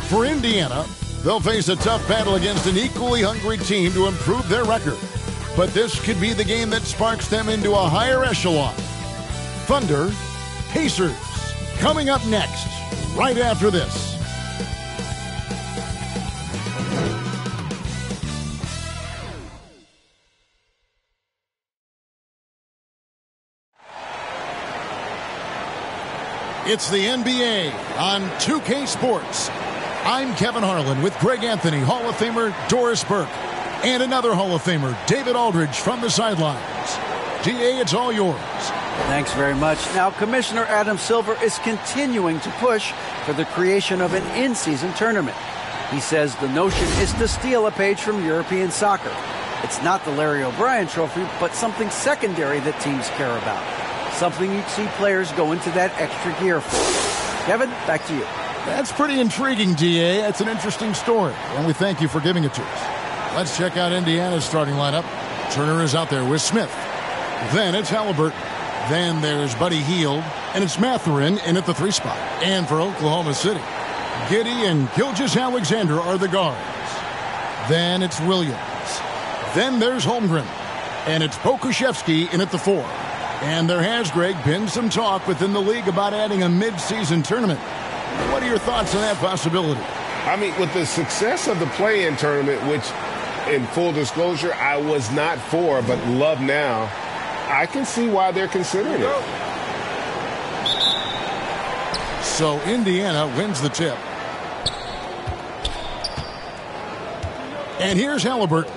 For Indiana, they'll face a tough battle against an equally hungry team to improve their record. But this could be the game that sparks them into a higher echelon. Thunder, Pacers, coming up next, right after this. It's the NBA on 2K Sports. I'm Kevin Harlan with Greg Anthony, Hall of Famer Doris Burke, and another Hall of Famer, David Aldridge, from the sidelines. DA, it's all yours. Thanks very much. Now, Commissioner Adam Silver is continuing to push for the creation of an in-season tournament. He says the notion is to steal a page from European soccer. It's not the Larry O'Brien Trophy, but something secondary that teams care about. Something you'd see players go into that extra gear for. Kevin, back to you. That's pretty intriguing, DA. That's an interesting story, and we thank you for giving it to us. Let's check out Indiana's starting lineup. Turner is out there with Smith. Then it's Halliburton. Then there's Buddy Hield, and it's Mathurin in at the 3 spot. And for Oklahoma City, Giddey and Gilgeous-Alexander are the guards. Then it's Williams. Then there's Holmgren, and it's Pokusevski in at the 4. And there has, Greg, been some talk within the league about adding a mid-season tournament. What are your thoughts on that possibility? I mean, with the success of the play-in tournament, which, in full disclosure, I was not for, but love now, I can see why they're considering it. So Indiana wins the tip. And here's Halliburton.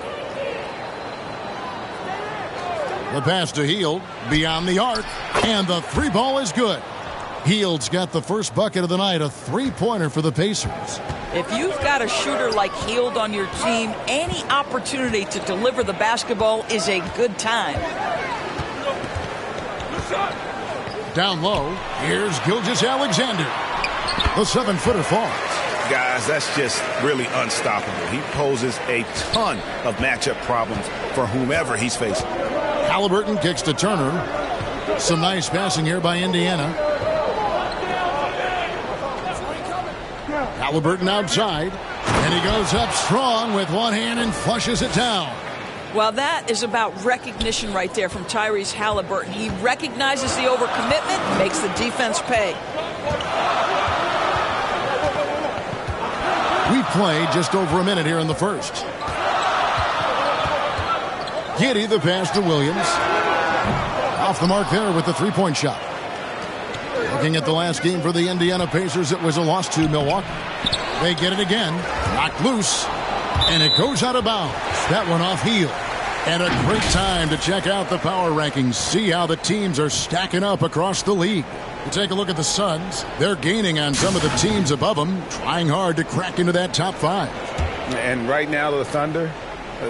The pass to Hield, beyond the arc, and the 3 ball is good. Hield's got the first bucket of the night, a 3-pointer for the Pacers. If you've got a shooter like Hield on your team, any opportunity to deliver the basketball is a good time. Down low, here's Gilgeous-Alexander. The 7-footer falls. Guys, that's just really unstoppable. He poses a ton of matchup problems for whomever he's facing. Halliburton kicks to Turner. Some nice passing here by Indiana. Halliburton outside, and he goes up strong with one hand and flushes it down. Well, that is about recognition right there from Tyrese Halliburton. He recognizes the overcommitment, makes the defense pay. We played just over a minute here in the first. Giddey, the pass to Williams. Off the mark there with the 3-point shot. Looking at the last game for the Indiana Pacers, it was a loss to Milwaukee. They get it again. Knocked loose. And it goes out of bounds. That one off Hield. And a great time to check out the power rankings. See how the teams are stacking up across the league. You take a look at the Suns. They're gaining on some of the teams above them, trying hard to crack into that top 5. And right now, the Thunder,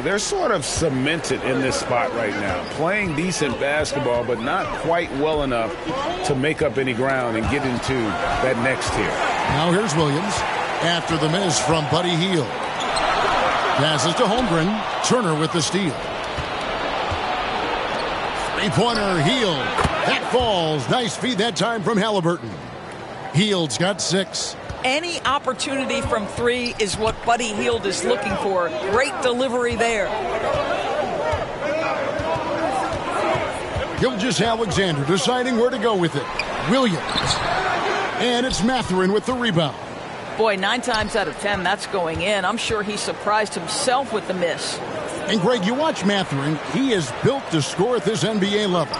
they're sort of cemented in this spot right now. Playing decent basketball, but not quite well enough to make up any ground and get into that next tier. Now here's Williams after the miss from Buddy Hield. Passes to Holmgren. Turner with the steal. 3-pointer Hield. That falls. Nice feed that time from Halliburton. Hield's got 6. Any opportunity from 3 is what Buddy Hield is looking for. Great delivery there. Gilgeous-Alexander deciding where to go with it. Williams. And it's Mathurin with the rebound. Boy, 9 times out of 10, that's going in. I'm sure he surprised himself with the miss. And, Greg, you watch Mathurin. He is built to score at this NBA level.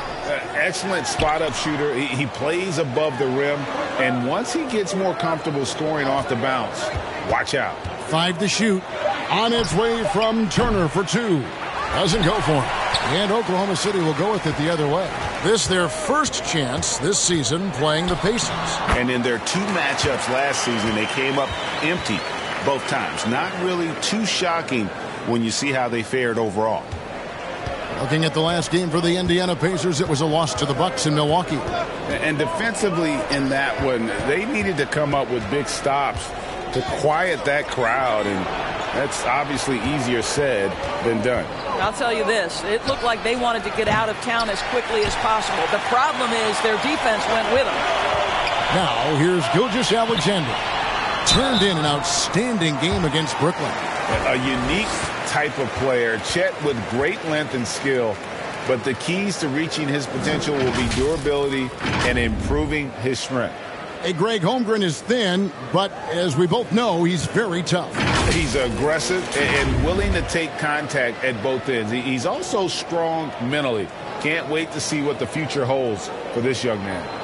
Excellent spot-up shooter. He plays above the rim. And once he gets more comfortable scoring off the bounce, watch out. 5 to shoot. On its way from Turner for 2. Doesn't go for him. And Oklahoma City will go with it the other way. This their first chance this season playing the Pacers. And in their 2 matchups last season, they came up empty both times. Not really too shocking when you see how they fared overall. Looking at the last game for the Indiana Pacers, it was a loss to the Bucks in Milwaukee. And defensively in that one, they needed to come up with big stops to quiet that crowd, and that's obviously easier said than done. I'll tell you this, it looked like they wanted to get out of town as quickly as possible. The problem is their defense went with them. Now here's Gilgeous-Alexander. turned in an outstanding game against Brooklyn. A unique type of player. Chet with great length and skill. But the keys to reaching his potential will be durability and improving his strength. Hey, Greg, Holmgren is thin, but as we both know, he's very tough. He's aggressive and willing to take contact at both ends. He's also strong mentally. Can't wait to see what the future holds for this young man.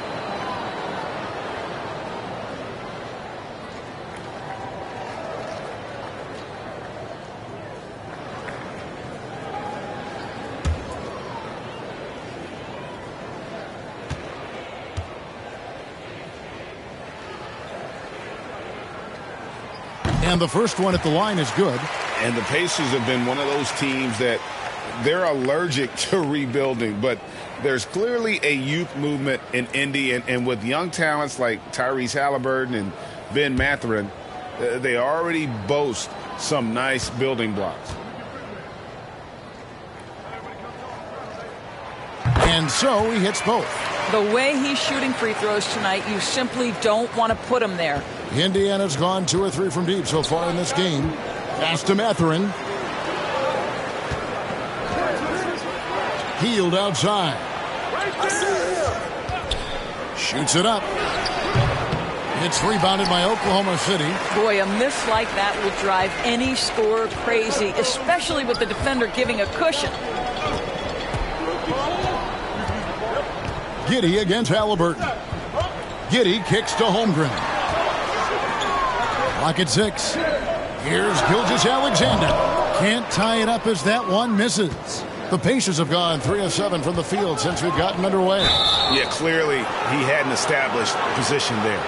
And the first one at the line is good. And the Pacers have been one of those teams that they're allergic to rebuilding, but there's clearly a youth movement in Indy, and with young talents like Tyrese Halliburton and Ben Mathurin, they already boast some nice building blocks. And so he hits both. The way he's shooting free throws tonight, you simply don't want to put him there. Indiana's gone 2 or 3 from deep so far in this game. Pass to Mathurin. Healed outside. Shoots it up. It's rebounded by Oklahoma City. Boy, a miss like that will drive any scorer crazy, especially with the defender giving a cushion. Giddey against Halliburton. Giddey kicks to Holmgren. Clock at 6. Here's Gilgeous-Alexander. Can't tie it up as that one misses. The Pacers have gone 3 of 7 from the field since we've gotten underway. Yeah, clearly he hadn't established position there.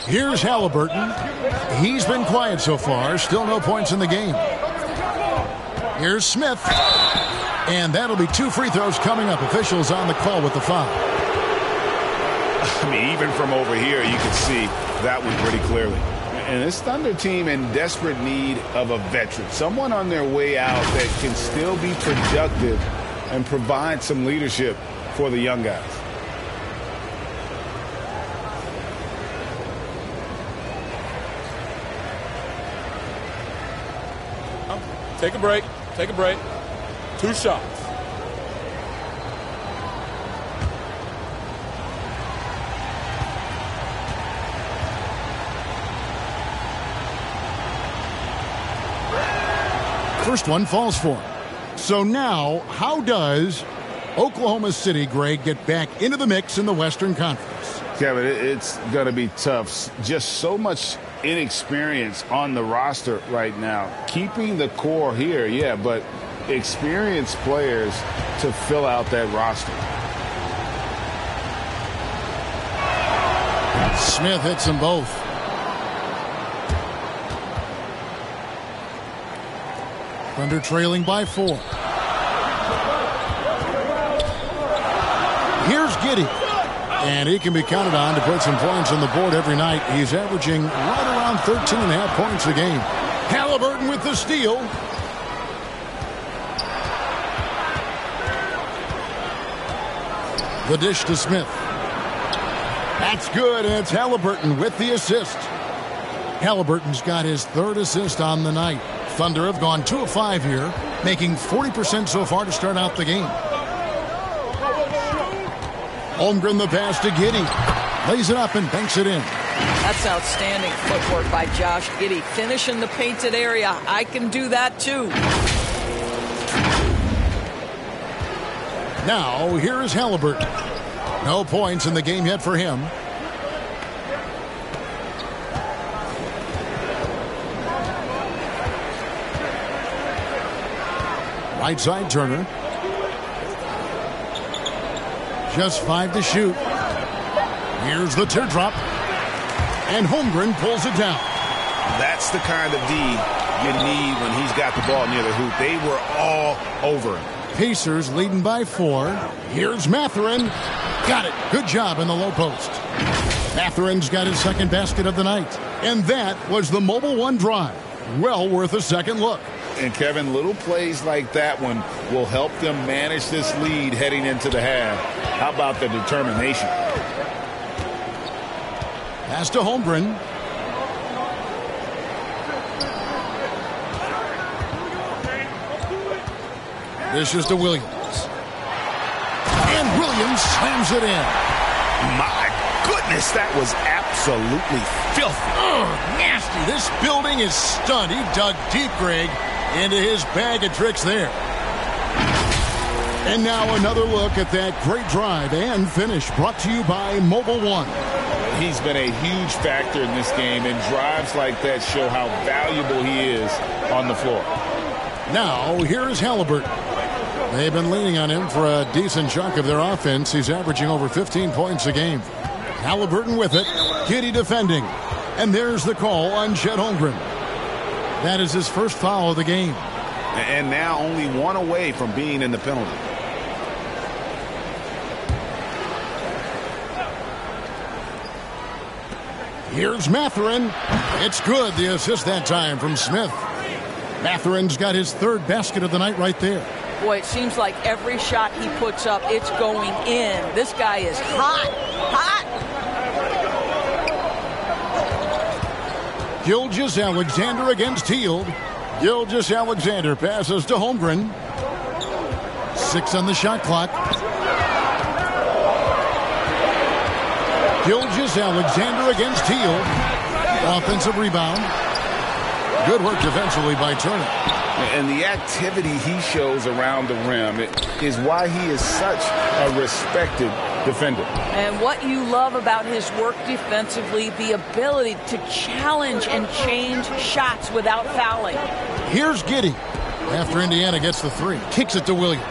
Here's Halliburton. He's been quiet so far. Still no points in the game. Here's Smith. And that'll be 2 free throws coming up. Officials on the call with the foul. I mean, even from over here, you can see that one pretty clearly. And this Thunder team in desperate need of a veteran. Someone on their way out that can still be productive and provide some leadership for the young guys. Take a break. Take a break. 2 shots. First one falls for him. So now, how does Oklahoma City, Greg, get back into the mix in the Western Conference? Kevin, it's going to be tough. Just so much inexperience on the roster right now. Keeping the core here, yeah, but experienced players to fill out that roster. Smith hits them both. Thunder trailing by 4. Here's Giddey. And he can be counted on to put some points on the board every night. He's averaging right around 13.5 points a game. Halliburton with the steal. The dish to Smith. That's good, and it's Halliburton with the assist. Halliburton's got his 3rd assist on the night. Thunder have gone 2 of 5 here, making 40% so far to start out the game. Holmgren the pass to Giddey. Lays it up and banks it in. That's outstanding footwork by Josh Giddey. Finishing the painted area. I can do that too. Now, here is Halliburton. No points in the game yet for him. Right side Turner. Just 5 to shoot. Here's the teardrop. And Holmgren pulls it down. That's the kind of D you need when he's got the ball near the hoop. They were all over him. Pacers leading by 4. Here's Mathurin. Got it. Good job in the low post. Mathurin's got his 2nd basket of the night. And that was the Mobile One drive. Well worth a second look. And Kevin, little plays like that one will help them manage this lead heading into the half. How about the determination? Pass to Holmgren. This is to Williams. And Williams slams it in. My goodness, that was absolutely filthy. Nasty. This building is stunned. He dug deep, Greg, into his bag of tricks there. And now another look at that great drive and finish brought to you by Mobile One. He's been a huge factor in this game, and drives like that show how valuable he is on the floor. Now, here's Halliburton. They've been leaning on him for a decent chunk of their offense. He's averaging over 15 points a game. Halliburton with it. Giddey defending. And there's the call on Chet Holmgren. That is his first foul of the game. And now only one away from being in the penalty. Here's Mathurin. It's good. The assist that time from Smith. Mathurin's got his third basket of the night right there. Boy, it seems like every shot he puts up, it's going in. This guy is hot. Hot. Gilgeous-Alexander against Hield. Gilgeous-Alexander passes to Holmgren. 6 on the shot clock. Gilgeous-Alexander against Hield. Offensive rebound. Good work defensively by Turner. And the activity he shows around the rim is why he is such a respected defender. And what you love about his work defensively, the ability to challenge and change shots without fouling. Here's Giddey. After Indiana gets the 3. Kicks it to Williams.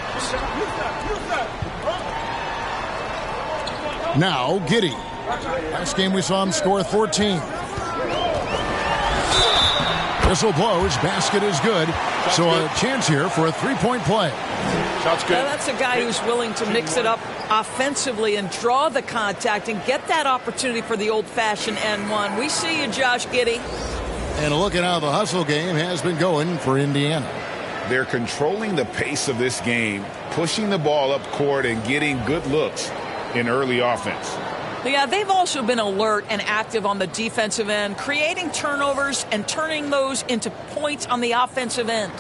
Now Giddey. Last game we saw him score 14. Whistle blows. Basket is good. So a chance here for a three-point play. Shot's good. Now that's a guy who's willing to mix it up offensively and draw the contact and get that opportunity for the old-fashioned N1. We see you, Josh Giddey. And a look at how the hustle game has been going for Indiana. They're controlling the pace of this game, pushing the ball up court and getting good looks in early offense. Yeah, they've also been alert and active on the defensive end, creating turnovers and turning those into points on the offensive end.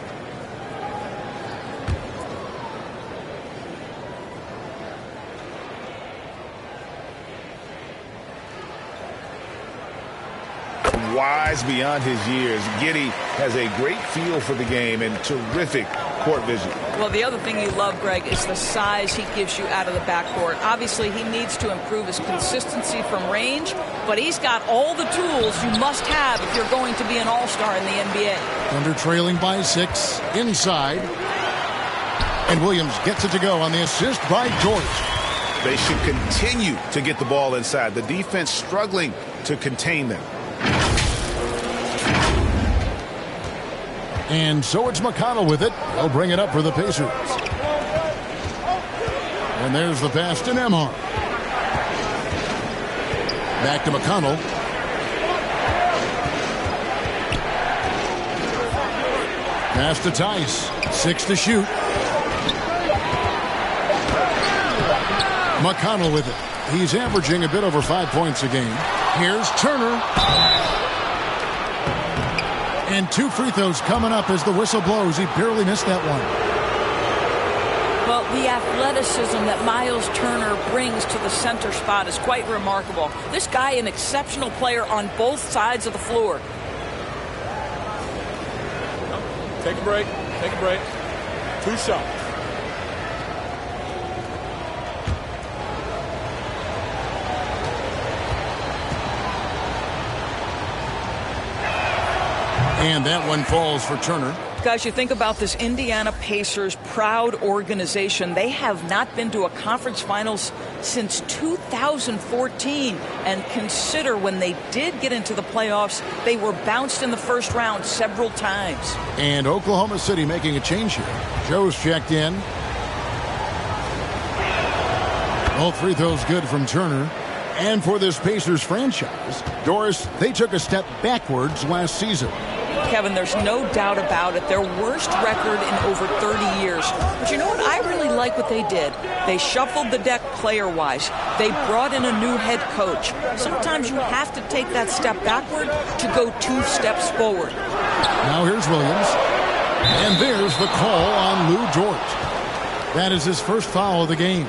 Wise beyond his years, Giddey has a great feel for the game and terrific court vision. Well, the other thing you love, Greg, is the size he gives you out of the backcourt. Obviously, he needs to improve his consistency from range, but he's got all the tools you must have if you're going to be an all-star in the NBA. Thunder trailing by 6 inside. And Williams gets it to go on the assist by George. They should continue to get the ball inside. The defense struggling to contain them. And so it's McConnell with it. He'll bring it up for the Pacers. And there's the pass to Nembhard. Back to McConnell. Pass to Tice. 6 to shoot. McConnell with it. He's averaging a bit over 5 points a game. Here's Turner. And 2 free throws coming up as the whistle blows. He barely missed that one. Well, the athleticism that Miles Turner brings to the center spot is quite remarkable. This guy, an exceptional player on both sides of the floor. Take a break. Take a break. 2 shots. And that one falls for Turner. Guys, you think about this Indiana Pacers proud organization. They have not been to a conference finals since 2014. And consider when they did get into the playoffs, they were bounced in the first round several times. And Oklahoma City making a change here. Joe's checked in. All free throws good from Turner. And for this Pacers franchise, Doris, they took a step backwards last season. Kevin, there's no doubt about it. Their worst record in over 30 years. But you know what? I really like what they did. They shuffled the deck player-wise. They brought in a new head coach. Sometimes you have to take that step backward to go 2 steps forward. Now here's Williams. And there's the call on Lou Dort. That is his first foul of the game.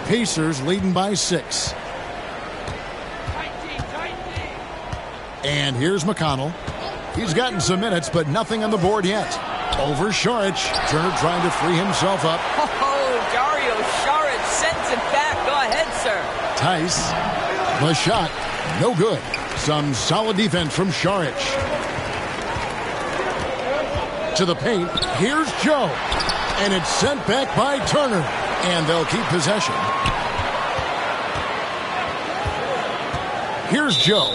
Pacers leading by 6. And here's McConnell. He's gotten some minutes, but nothing on the board yet. Over Saric. Turner trying to free himself up. Oh, Dario Saric sends it back. Go ahead, sir. Tice. The shot. No good. Some solid defense from Saric. To the paint. Here's Joe. And it's sent back by Turner. And they'll keep possession. Here's Joe.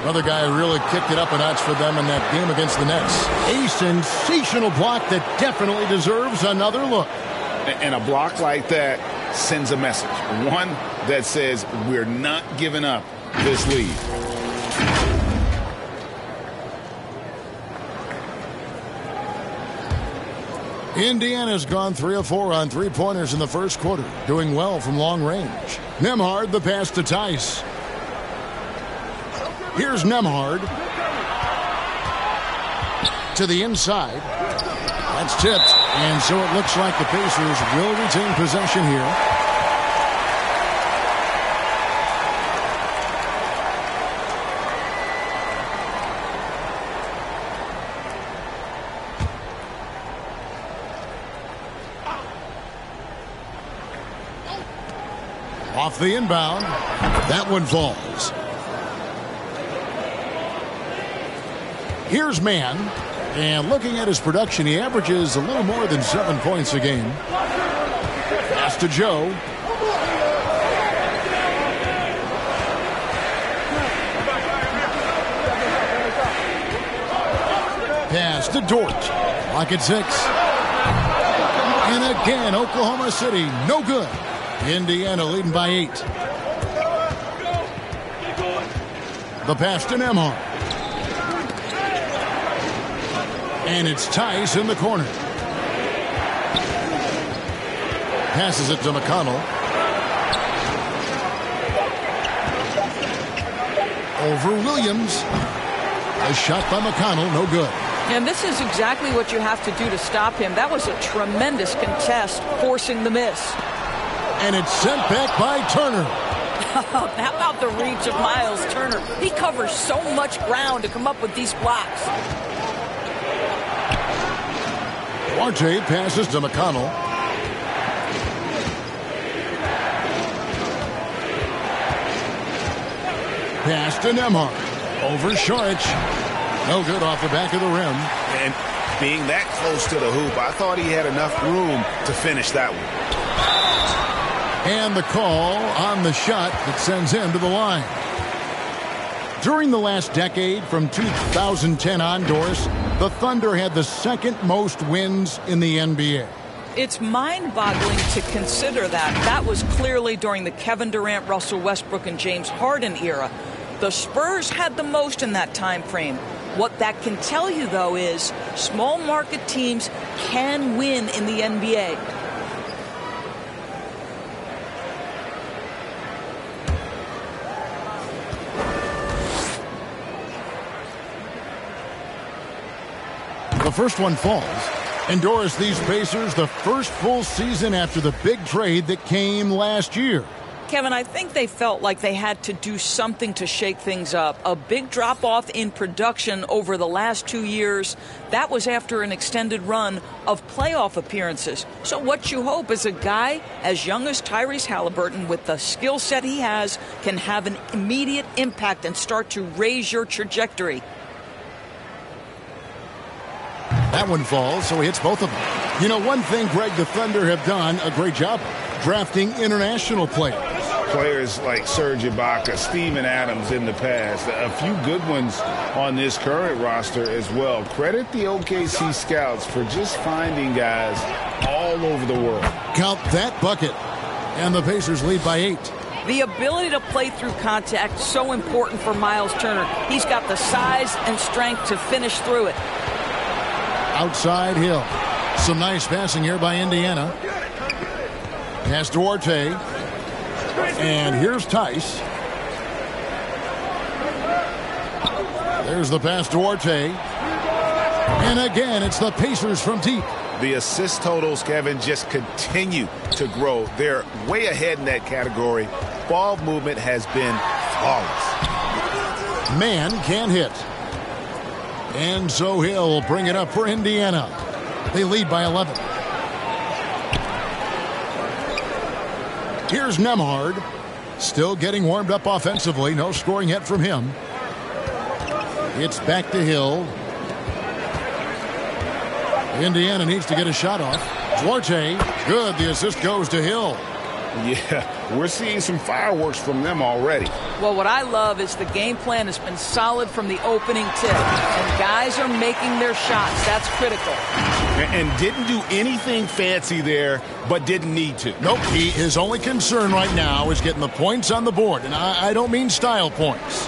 Another guy who really kicked it up a notch for them in that game against the Nets. A sensational block that definitely deserves another look. And a block like that sends a message. One that says we're not giving up this lead. Indiana's gone 3 of 4 on three-pointers in the first quarter, doing well from long range. Nembhard, the pass to Tice. Here's Nembhard. To the inside. That's tipped. And so it looks like the Pacers will retain possession here. Off the inbound. That one falls. Here's Mann. And looking at his production, he averages a little more than 7 points a game. Pass to Joe. Pass to Dort. Lock at 6. And again, Oklahoma City, no good. Indiana leading by 8. The pass to Nembhard. And it's Tice in the corner. Passes it to McConnell. Over Williams. A shot by McConnell, no good. And this is exactly what you have to do to stop him. That was a tremendous contest, forcing the miss. And it's sent back by Turner. How about the reach of Miles Turner? He covers so much ground to come up with these blocks. Duarte passes to McConnell. Pass to Nembhard. Over Saric. No good off the back of the rim. And being that close to the hoop, I thought he had enough room to finish that one. And the call on the shot that sends him to the line. During the last decade, from 2010 on, Doris, the Thunder had the second most wins in the NBA. It's mind-boggling to consider that. That was clearly during the Kevin Durant, Russell Westbrook, and James Harden era. The Spurs had the most in that time frame. What that can tell you, though, is small market teams can win in the NBA. The first one falls. And Doris, these Pacers, the first full season after the big trade that came last year. Kevin, I think they felt like they had to do something to shake things up. A big drop-off in production over the last 2 years. That was after an extended run of playoff appearances. So what you hope is a guy as young as Tyrese Halliburton, with the skill set he has, can have an immediate impact and start to raise your trajectory. That one falls, so he hits both of them. You know, one thing, Greg, the Thunder have done a great job drafting international players. Players like Serge Ibaka, Steven Adams in the past, a few good ones on this current roster as well. Credit the OKC scouts for just finding guys all over the world. Count that bucket. And the Pacers lead by 8. The ability to play through contact, so important for Miles Turner. He's got the size and strength to finish through it. Outside Hill. Some nice passing here by Indiana. Pass Duarte. And here's Tice. There's the pass to Duarte. And again, it's the Pacers from deep. The assist totals, Kevin, just continue to grow. They're way ahead in that category. Ball movement has been flawless. Man can't hit. And so Hill will bring it up for Indiana. They lead by 11. Here's Nembhard. Still getting warmed up offensively. No scoring yet from him. It's back to Hill. Indiana needs to get a shot off. Duarte. Good. The assist goes to Hill. Yeah, we're seeing some fireworks from them already. Well, what I love is the game plan has been solid from the opening tip. And guys are making their shots. That's critical. And didn't do anything fancy there, but didn't need to. Nope. His only concern right now is getting the points on the board. And I don't mean style points.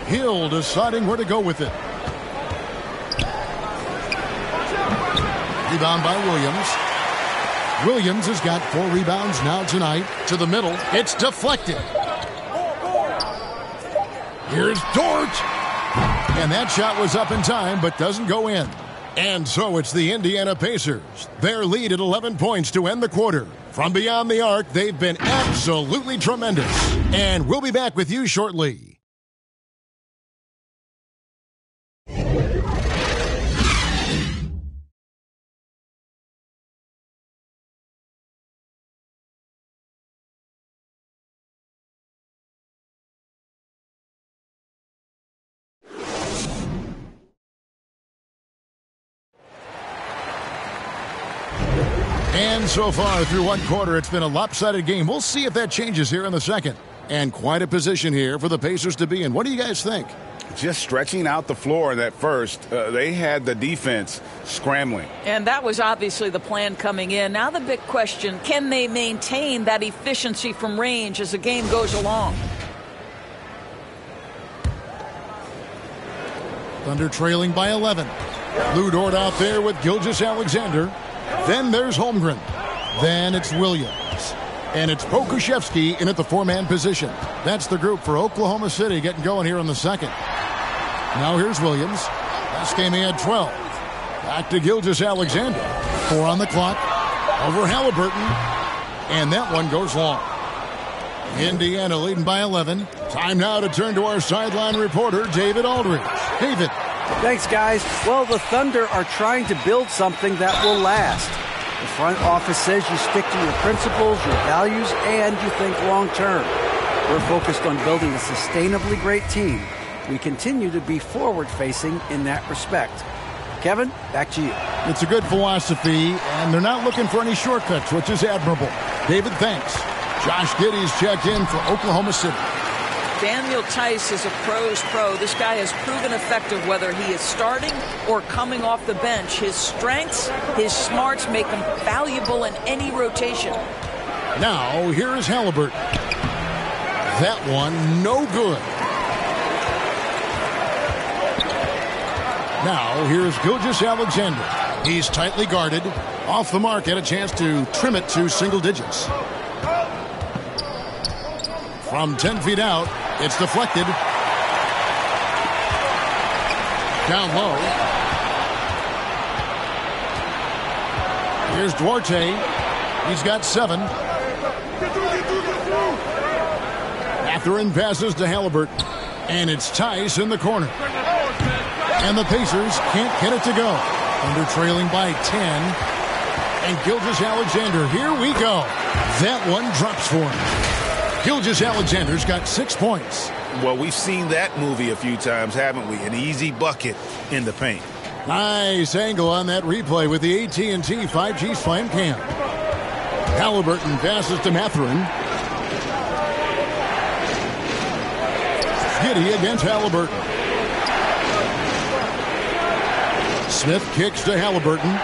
Hill deciding where to go with it. Rebound by Williams. Williams has got 4 rebounds now tonight. To the middle. It's deflected. Here's Dort. And that shot was up in time, but doesn't go in. And so it's the Indiana Pacers. Their lead at 11 points to end the quarter. From beyond the arc, they've been absolutely tremendous. And we'll be back with you shortly. And so far through one quarter, it's been a lopsided game. We'll see if that changes here in the second. And quite a position here for the Pacers to be in. What do you guys think? Just stretching out the floor in that first. They had the defense scrambling. And that was obviously the plan coming in. Now the big question, can they maintain that efficiency from range as the game goes along? Thunder trailing by 11. Lou Dort out there with Gilgeous-Alexander. Then there's Holmgren. Then it's Williams. And it's Pokusevski in at the 4-man position. That's the group for Oklahoma City getting going here in the second. Now here's Williams. Last game he had 12. Back to Gilgeous-Alexander. 4 on the clock. Over Halliburton. And that one goes long. Indiana leading by 11. Time now to turn to our sideline reporter, David Aldridge. David. Thanks, guys. Well, the Thunder are trying to build something that will last. The front office says you stick to your principles, your values, and you think long-term. We're focused on building a sustainably great team. We continue to be forward-facing in that respect. Kevin, back to you. It's a good philosophy, and they're not looking for any shortcuts, which is admirable. David, thanks. Josh Giddey's checked in for Oklahoma City. Daniel Tice is a pro's pro. This guy has proven effective whether he is starting or coming off the bench. His strengths, his smarts make him valuable in any rotation. Now, here is Halliburton. That one, no good. Now, here's Gilgeous-Alexander. He's tightly guarded. Off the mark, had a chance to trim it to single digits. From 10 feet out, it's deflected. Down low. Here's Duarte. He's got 7. Mathurin passes to Halliburton. And it's Tice in the corner. And the Pacers can't get it to go. Under trailing by 10. And Gilgeous-Alexander, here we go. That one drops for him. Gilgeous-Alexander's got 6 points. Well, we've seen that movie a few times, haven't we? An easy bucket in the paint. Nice angle on that replay with the AT&T 5G Slam Cam. Halliburton passes to Mathurin. Giddey against Halliburton. Smith kicks to Halliburton.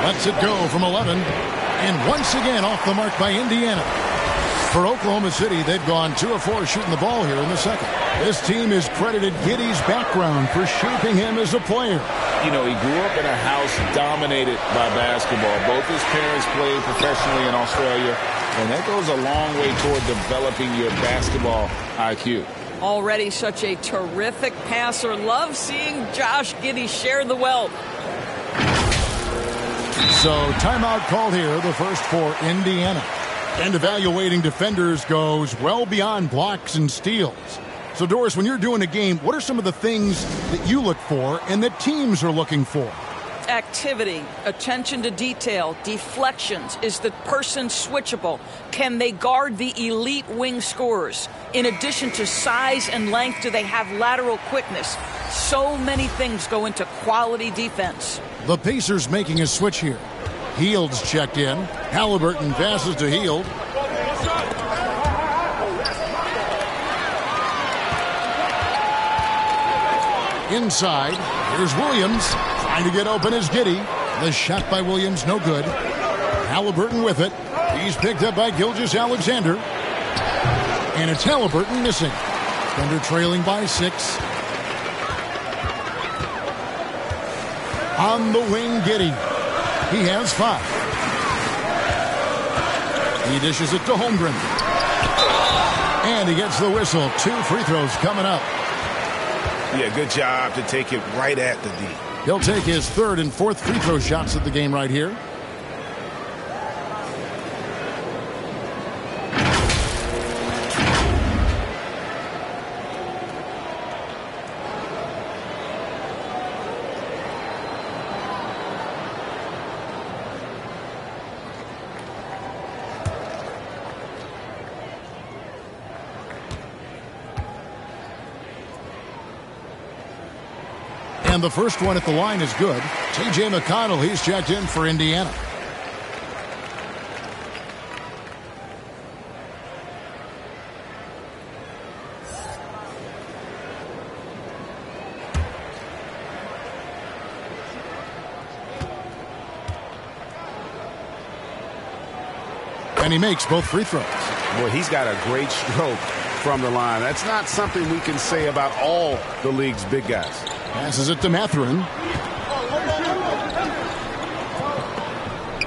Lets it go from 11. And once again off the mark by Indiana. For Oklahoma City, they've gone 2 of 4 shooting the ball here in the second. This team has credited Giddey's background for shaping him as a player. You know, he grew up in a house dominated by basketball. Both his parents played professionally in Australia, and that goes a long way toward developing your basketball IQ. Already such a terrific passer. Love seeing Josh Giddey share the wealth. So timeout called here, the first for Indiana. And evaluating defenders goes well beyond blocks and steals. So, Doris, when you're doing a game, what are some of the things that you look for and that teams are looking for? Activity, attention to detail, deflections. Is the person switchable? Can they guard the elite wing scorers? In addition to size and length, do they have lateral quickness? So many things go into quality defense. The Pacers making a switch here. Hield's checked in. Halliburton passes to Hield. Inside, here's Williams. Trying to get open is Giddey. The shot by Williams, no good. Halliburton with it. He's picked up by Gilgeous-Alexander. And it's Halliburton missing. Thunder trailing by 6. On the wing, Giddey. He has 5. He dishes it to Holmgren. And he gets the whistle. 2 free throws coming up. Yeah, good job to take it right at the D. He'll take his 3rd and 4th free throw shots of the game right here. And the first one at the line is good. T.J. McConnell, he's checked in for Indiana. And he makes both free throws. Boy, he's got a great stroke from the line. That's not something we can say about all the league's big guys. Passes it to Mathurin.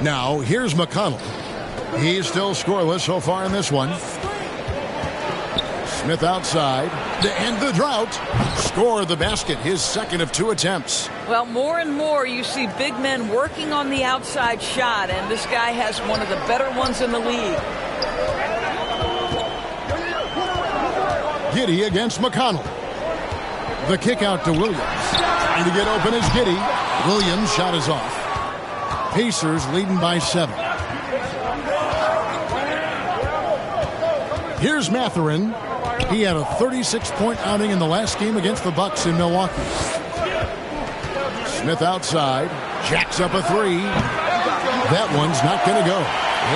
Now, here's McConnell. He's still scoreless so far in this one. Smith outside to end the drought. Score the basket, his 2nd of 2 attempts. Well, more and more you see big men working on the outside shot, and this guy has one of the better ones in the league. Giddey against McConnell. The kick out to Williams. Trying to get open is Giddey. Williams' shot is off. Pacers leading by 7. Here's Mathurin. He had a 36-point outing in the last game against the Bucks in Milwaukee. Smith outside. Jacks up a 3. That one's not going to go.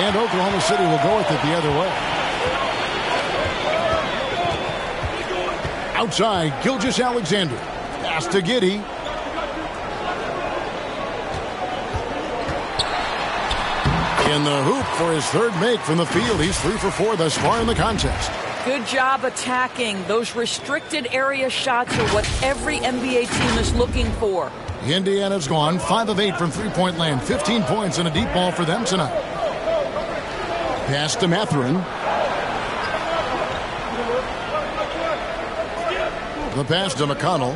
And Oklahoma City will go with it the other way. Outside, Gilgeous-Alexander. Pass to Giddey. In the hoop for his 3rd make from the field. He's 3 for 4 thus far in the contest. Good job attacking. Those restricted area shots are what every NBA team is looking for. Indiana's gone 5 of 8 from three-point land. 15 points and a deep ball for them tonight. Pass to Mathurin. The pass to McConnell.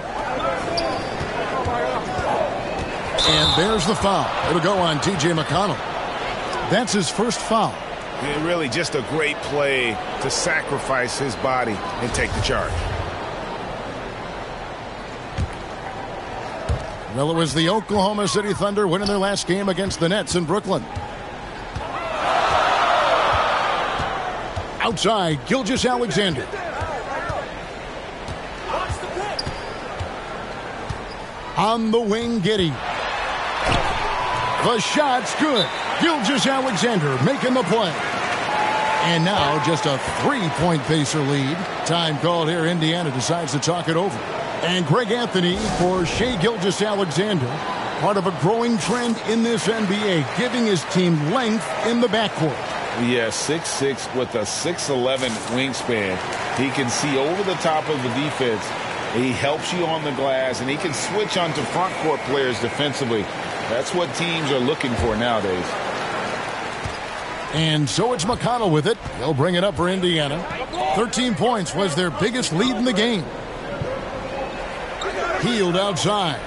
And there's the foul. It'll go on T.J. McConnell. That's his first foul. And really just a great play to sacrifice his body and take the charge. Well, it was the Oklahoma City Thunder winning their last game against the Nets in Brooklyn. Outside, Gilgeous-Alexander. On the wing, Giddey. The shot's good. Gilgeous-Alexander making the play. And now just a 3-point Pacer lead. Time called here. Indiana decides to talk it over. And Greg Anthony for Shai Gilgeous-Alexander. part of a growing trend in this NBA, giving his team length in the backcourt. Yeah, 6'6" with a 6'11" wingspan. He can see over the top of the defense. He helps you on the glass, and he can switch onto front court players defensively. That's what teams are looking for nowadays. And so it's McConnell with it. He'll bring it up for Indiana. 13 points was their biggest lead in the game. Hield outside.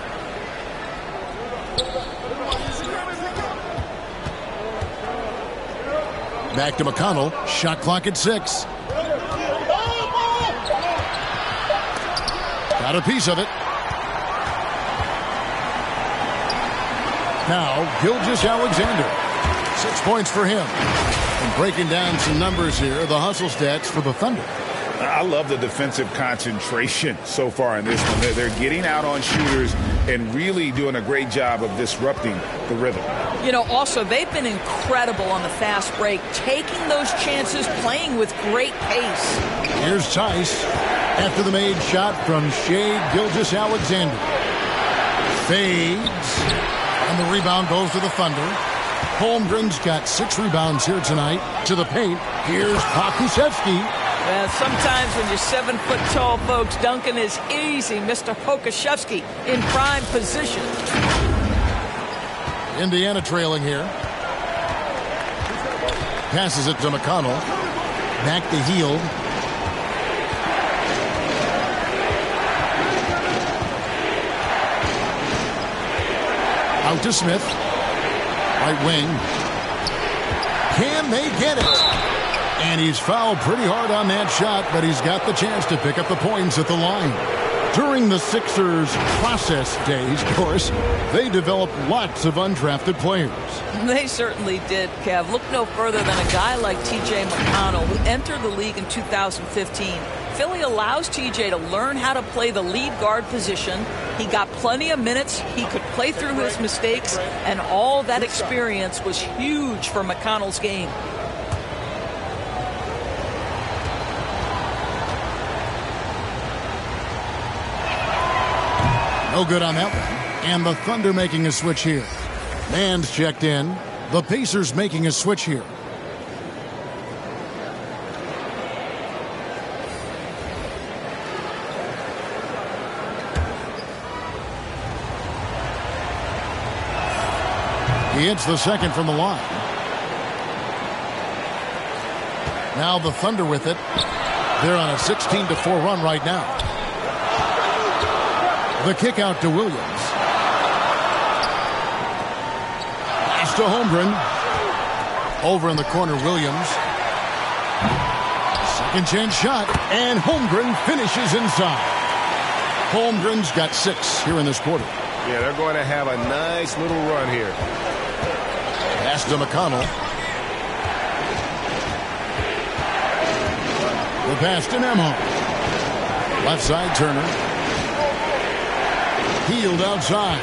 Back to McConnell. Shot clock at 6. Got a piece of it. Now, Gilgeous-Alexander. 6 points for him. And breaking down some numbers here, the hustle stats for the Thunder. I love the defensive concentration so far in this one. They're getting out on shooters and really doing a great job of disrupting the rhythm. You know, also, they've been incredible on the fast break, taking those chances, playing with great pace. Here's Tice after the made shot from Shai Gilgeous-Alexander. Fades. And the rebound goes to the Thunder. Holmgren's got 6 rebounds here tonight. To the paint, here's Pokusevski. Sometimes when you're 7 foot tall, folks, dunking is easy. Mr. Pokusevski in prime position. Indiana trailing here. Passes it to McConnell. Back to Hield. Out to Smith. Right wing. Can they get it? And he's fouled pretty hard on that shot, but he's got the chance to pick up the points at the line. During the Sixers' process days, of course, they developed lots of undrafted players. They certainly did, Kev. Look no further than a guy like T.J. McConnell, who entered the league in 2015. Philly allows T.J. to learn how to play the lead guard position. He got plenty of minutes. He could play through his mistakes, and all that experience was huge for McConnell's game. No good on that one. And the Thunder making a switch here. Man's checked in. The Pacers making a switch here. He hits the second from the line. Now the Thunder with it. They're on a 16-4 run right now. The kick out to Williams. Pass to Holmgren. Over in the corner, Williams. Second chance shot, and Holmgren finishes inside. Holmgren's got 6 here in this quarter. Yeah, they're going to have a nice little run here. Pass to McConnell. The pass to Nembhard. Left side, Turner. Hield outside.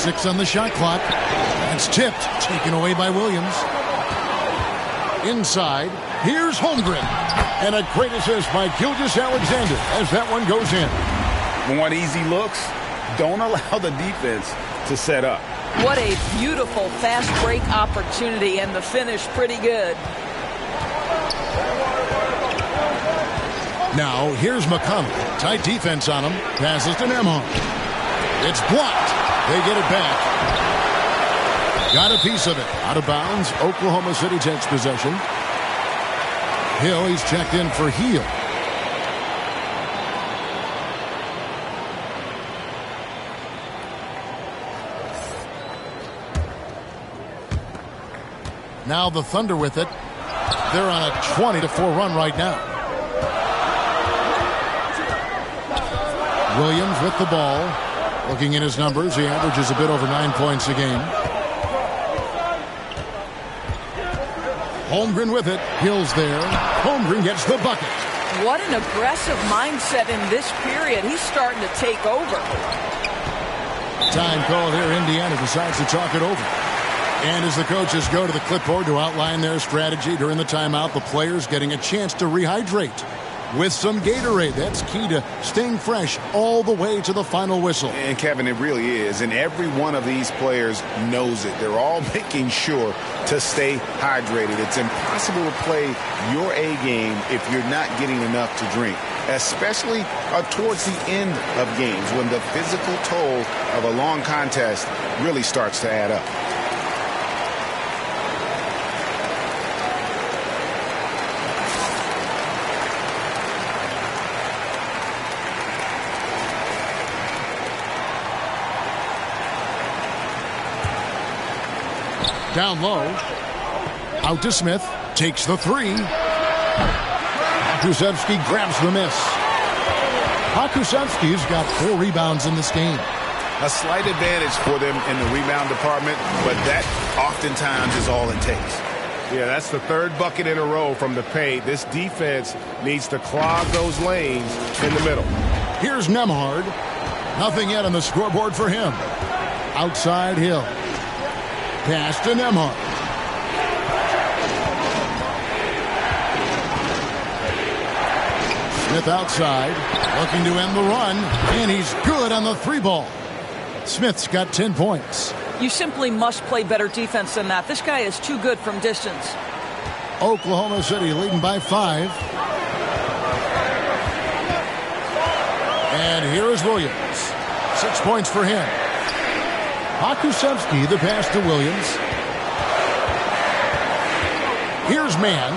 6 on the shot clock. It's tipped. Taken away by Williams. Inside. Here's Holmgren. And a great assist by Gilgeous-Alexander as that one goes in. Want easy looks? Don't allow the defense to set up. What a beautiful fast break opportunity, and the finish pretty good. Now, here's McConnell. Tight defense on him. Passes to Nembhard. It's blocked. They get it back. Got a piece of it. Out of bounds. Oklahoma City takes possession. Hill, he's checked in for Hield. Now the Thunder with it. They're on a 20-4 run right now. Williams with the ball. Looking at his numbers, he averages a bit over 9 points a game. Holmgren with it. Hill's there. Holmgren gets the bucket. What an aggressive mindset in this period. He's starting to take over. Time call here. Indiana decides to talk it over. And as the coaches go to the clipboard to outline their strategy during the timeout, the players getting a chance to rehydrate. with some Gatorade. That's key to staying fresh all the way to the final whistle. And Kevin, it really is. And every one of these players knows it. They're all making sure to stay hydrated. It's impossible to play your A game if you're not getting enough to drink, especially towards the end of games when the physical toll of a long contest really starts to add up. Down low. Out to Smith. Takes the three. Pokusevski grabs the miss. Pokusevski's got 4 rebounds in this game. A slight advantage for them in the rebound department, but that oftentimes is all it takes. Yeah, that's the 3rd bucket in a row from the paint. This defense needs to clog those lanes in the middle. Here's Nembhard. Nothing yet on the scoreboard for him. Outside Hill. Pass to Nembhard. Smith outside, looking to end the run, and he's good on the 3-ball. Smith's got 10 points. You simply must play better defense than that. This guy is too good from distance. Oklahoma City leading by 5. And here is Williams. 6 points for him. Pokusevski, the pass to Williams. Here's Mann.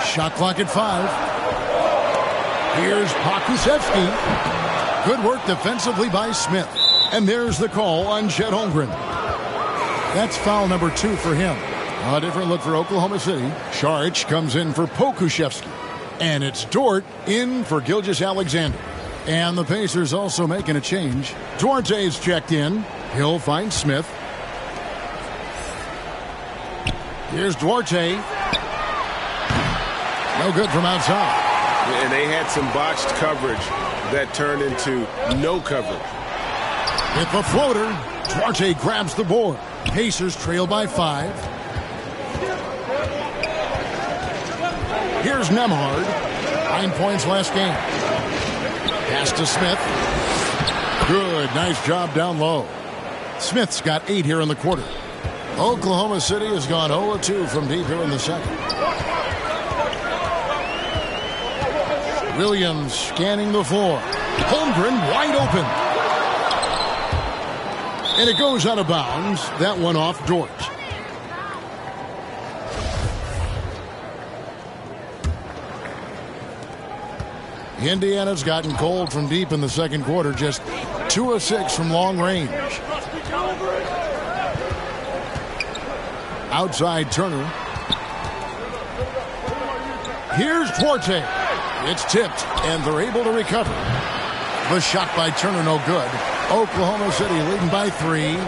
Shot clock at 5. Here's Pokusevski. Good work defensively by Smith. And there's the call on Chet Holmgren. That's foul number 2 for him. A different look for Oklahoma City. Saric comes in for Pokusevski. And it's Dort in for Gilgeous-Alexander. And the Pacers also making a change. Duarte's checked in. He'll find Smith. Here's Duarte. No good from outside. And they had some botched coverage that turned into no coverage. With the floater, Duarte grabs the board. Pacers trail by 5. Here's Nembhard. 9 points last game. Pass to Smith. Good. Nice job down low. Smith's got 8 here in the quarter. Oklahoma City has gone 0-2 from deep here in the second. Williams scanning the floor. Holmgren wide open. And it goes out of bounds. That one off Dort. Indiana's gotten cold from deep in the second quarter. Just 2 of 6 from long range. Outside Turner. Here's Duarte. It's tipped, and they're able to recover. The shot by Turner, no good. Oklahoma City leading by 3.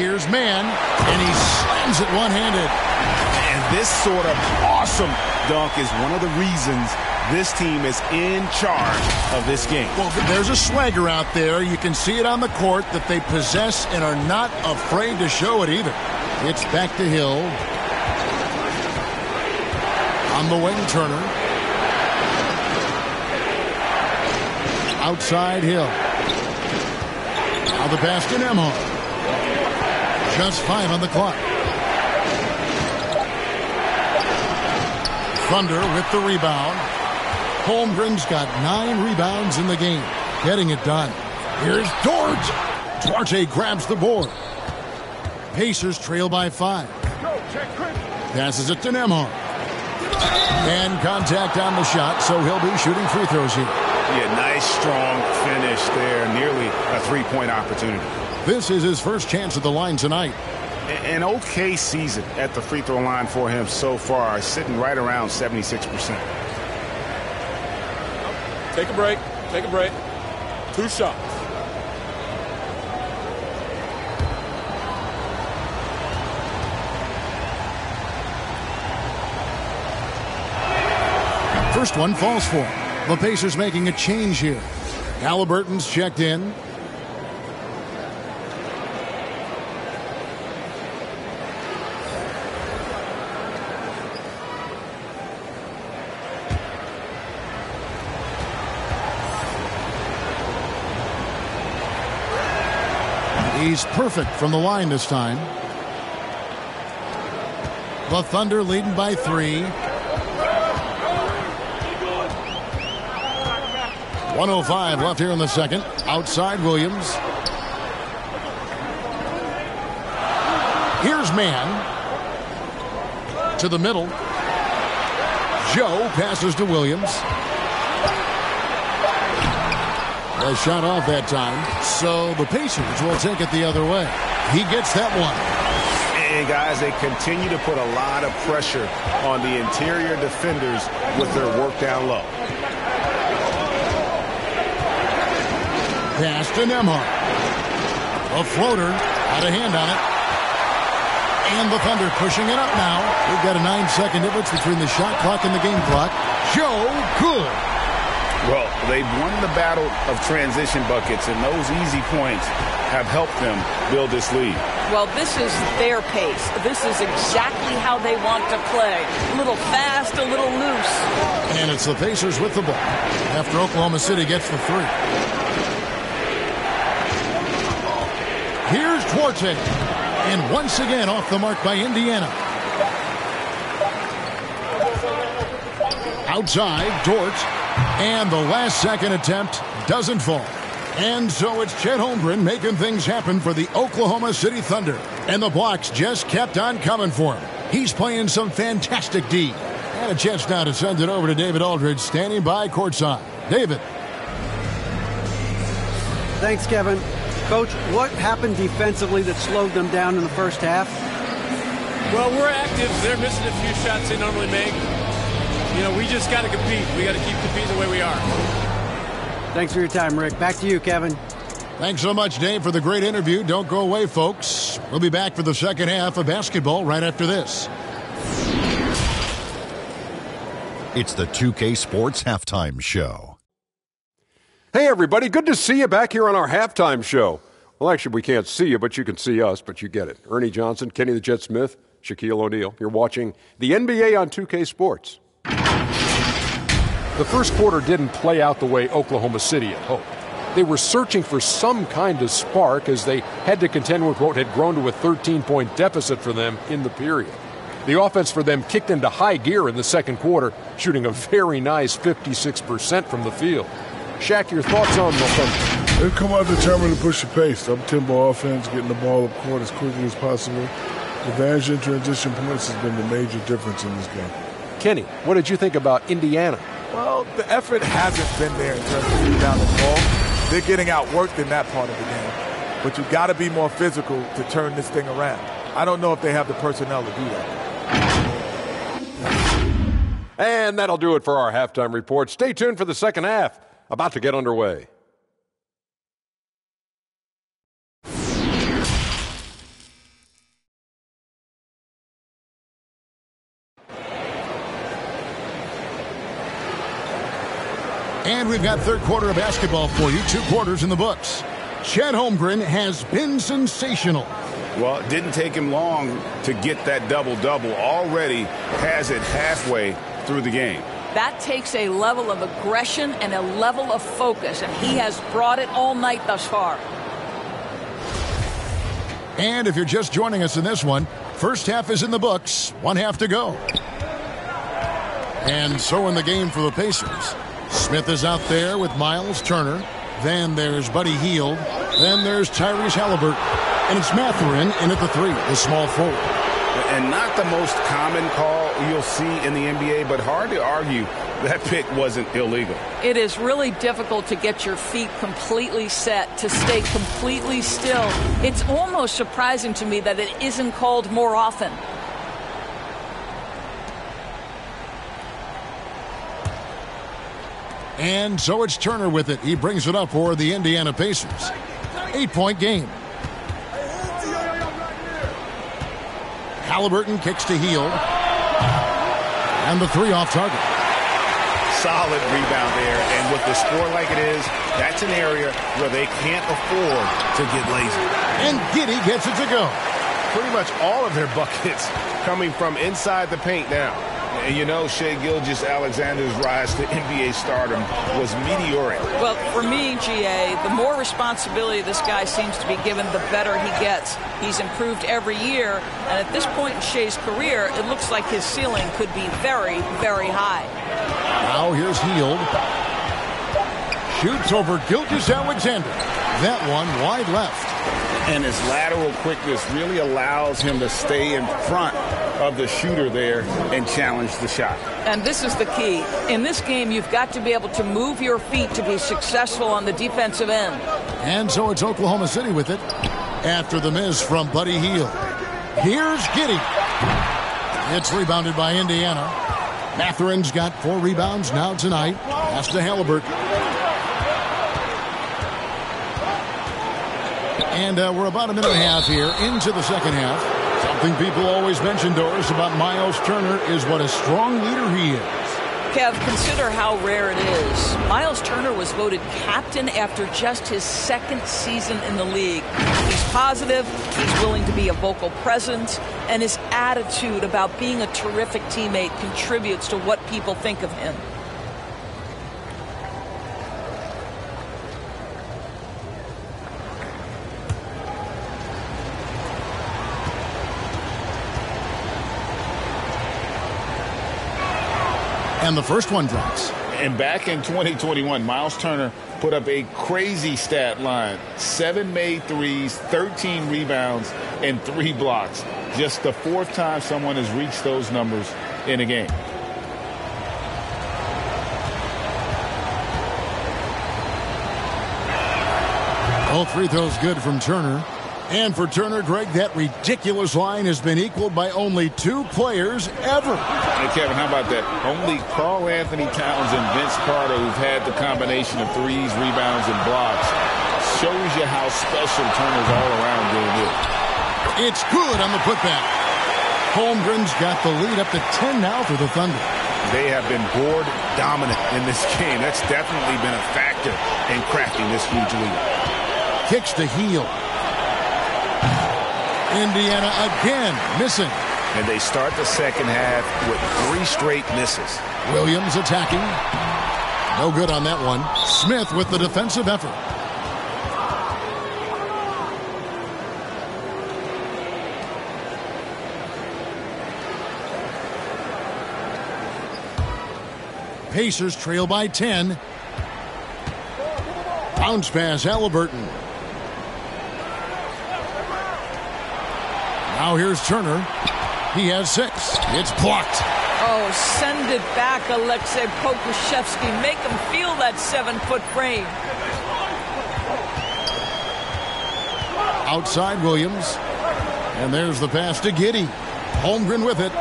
Here's Mann, and he slams it one-handed. And this sort of awesome dunk is one of the reasons this team is in charge of this game. Well, there's a swagger out there. You can see it on the court that they possess and are not afraid to show it either. It's back to Hill. On the wing, Turner. Outside Hill. Now the pass to Nembhard. Just 5 on the clock. Thunder with the rebound. Holmgren's got 9 rebounds in the game. Getting it done. Here's Dort. Duarte grabs the board. Pacers trail by 5. Passes it to Nembhard. And contact on the shot, so he'll be shooting free throws here. Yeah, nice strong finish there. Nearly a 3-point opportunity. This is his first chance at the line tonight. An okay season at the free throw line for him so far, sitting right around 76%. Take a break. Take a break. 2 shots. First one falls for him. The Pacers making a change here. Halliburton's checked in. He's perfect from the line this time. The Thunder leading by 3. 1:05 left here in the second. Outside Williams. Here's Mann. To the middle. Joe passes to Williams. A shot off that time. So the Pacers will take it the other way. He gets that one. And guys, they continue to put a lot of pressure on the interior defenders with their work down low. Pass to Nembhard. A floater. Had a hand on it. And the Thunder pushing it up now. We've got a 9-second difference between the shot clock and the game clock. Joe Good. Well, they've won the battle of transition buckets, and those easy points have helped them build this lead. Well, this is their pace. This is exactly how they want to play. A little fast, a little loose. And it's the Pacers with the ball after Oklahoma City gets the 3. Here's Duarte. And once again off the mark by Indiana. Outside, Dort. And the last second attempt doesn't fall. And so it's Chet Holmgren making things happen for the Oklahoma City Thunder. And the blocks just kept on coming for him. He's playing some fantastic D. And a chance now to send it over to David Aldridge, standing by courtside. David. Thanks, Kevin. Coach, what happened defensively that slowed them down in the first half? Well, we're active. They're missing a few shots they normally make. You know, we just got to compete. We got to keep competing the way we are. Thanks for your time, Rick. Back to you, Kevin. Thanks so much, Dave, for the great interview. Don't go away, folks. We'll be back for the second half of basketball right after this. It's the 2K Sports Halftime Show. Hey, everybody. Good to see you back here on our halftime show. Well, actually, we can't see you, but you can see us, but you get it. Ernie Johnson, Kenny the Jet Smith, Shaquille O'Neal. You're watching the NBA on 2K Sports. The first quarter didn't play out the way Oklahoma City had hoped. They were searching for some kind of spark as they had to contend with what had grown to a 13-point deficit for them in the period. The offense for them kicked into high gear in the second quarter, shooting a very nice 56% from the field. Shaq, your thoughts on the Thunder? They've come out determined to push the pace. Up-tempo offense, getting the ball up court as quickly as possible. Advantage in transition points has been the major difference in this game. Kenny, what did you think about Indiana? Well, the effort hasn't been there in terms of rebounding the ball. They're getting outworked in that part of the game. But you've got to be more physical to turn this thing around. I don't know if they have the personnel to do that. And that'll do it for our halftime report. Stay tuned for the second half. About to get underway. And we've got third quarter of basketball for you. 2 quarters in the books. Chet Holmgren has been sensational. Well, it didn't take him long to get that double-double. Already has it halfway through the game. That takes a level of aggression and a level of focus, and he has brought it all night thus far. And if you're just joining us in this one, first half is in the books. 1 half to go. And so in the game for the Pacers. Smith is out there with Miles Turner. Then there's Buddy Hield. Then there's Tyrese Halliburton. And it's Mathurin in at the 3, the small forward. And not the most common call you'll see in the NBA, but hard to argue that pick wasn't illegal. It is really difficult to get your feet completely set, to stay completely still. It's almost surprising to me that it isn't called more often. And so it's Turner with it. He brings it up for the Indiana Pacers. 8-point game. Halliburton kicks to Hield. And the 3 off target. Solid rebound there. And with the score like it is, that's an area where they can't afford to get lazy. And Giddey gets it to go. Pretty much all of their buckets coming from inside the paint now. And you know, Shai Gilgeous-Alexander's rise to NBA stardom was meteoric. Well, for me, GA, the more responsibility this guy seems to be given, the better he gets. He's improved every year, and at this point in Shai's career, it looks like his ceiling could be very, very high. Now here's Hield. Shoots over Gilgeous-Alexander. That one wide left. And his lateral quickness really allows him to stay in front of the shooter there and challenge the shot. And this is the key. In this game, you've got to be able to move your feet to be successful on the defensive end. And so it's Oklahoma City with it after the miss from Buddy Hield. Here's Giddey. It's rebounded by Indiana. Matherin's got 4 rebounds now tonight. Pass to Halliburton. And we're about a minute and a half here into the second half. Something people always mention, Doris, about Myles Turner is what a strong leader he is. Kev, consider how rare it is. Myles Turner was voted captain after just his 2nd season in the league. He's positive, he's willing to be a vocal presence, and his attitude about being a terrific teammate contributes to what people think of him. And the first one drops. And back in 2021, Myles Turner put up a crazy stat line. 7 made threes, 13 rebounds, and 3 blocks. Just the 4th time someone has reached those numbers in a game. Both free throws good from Turner. And for Turner, Greg, that ridiculous line has been equaled by only 2 players ever. Hey, Kevin, how about that? Only Karl-Anthony Towns and Vince Carter, who've had the combination of threes, rebounds, and blocks, shows you how special Turner's all around doing this. It's good on the putback. Holmgren's got the lead up to 10 now for the Thunder. They have been board dominant in this game. That's definitely been a factor in crafting this huge lead. Kicks to Hield. Indiana again missing. And they start the second half with 3 straight misses. Williams attacking. No good on that one. Smith with the defensive effort. Pacers trail by 10. Bounce pass, Halliburton. Now here's Turner. He has 6. It's blocked. Oh, send it back, Alexei Pokusevski. Make him feel that 7-foot frame. Outside Williams. And there's the pass to Giddey. Holmgren with it.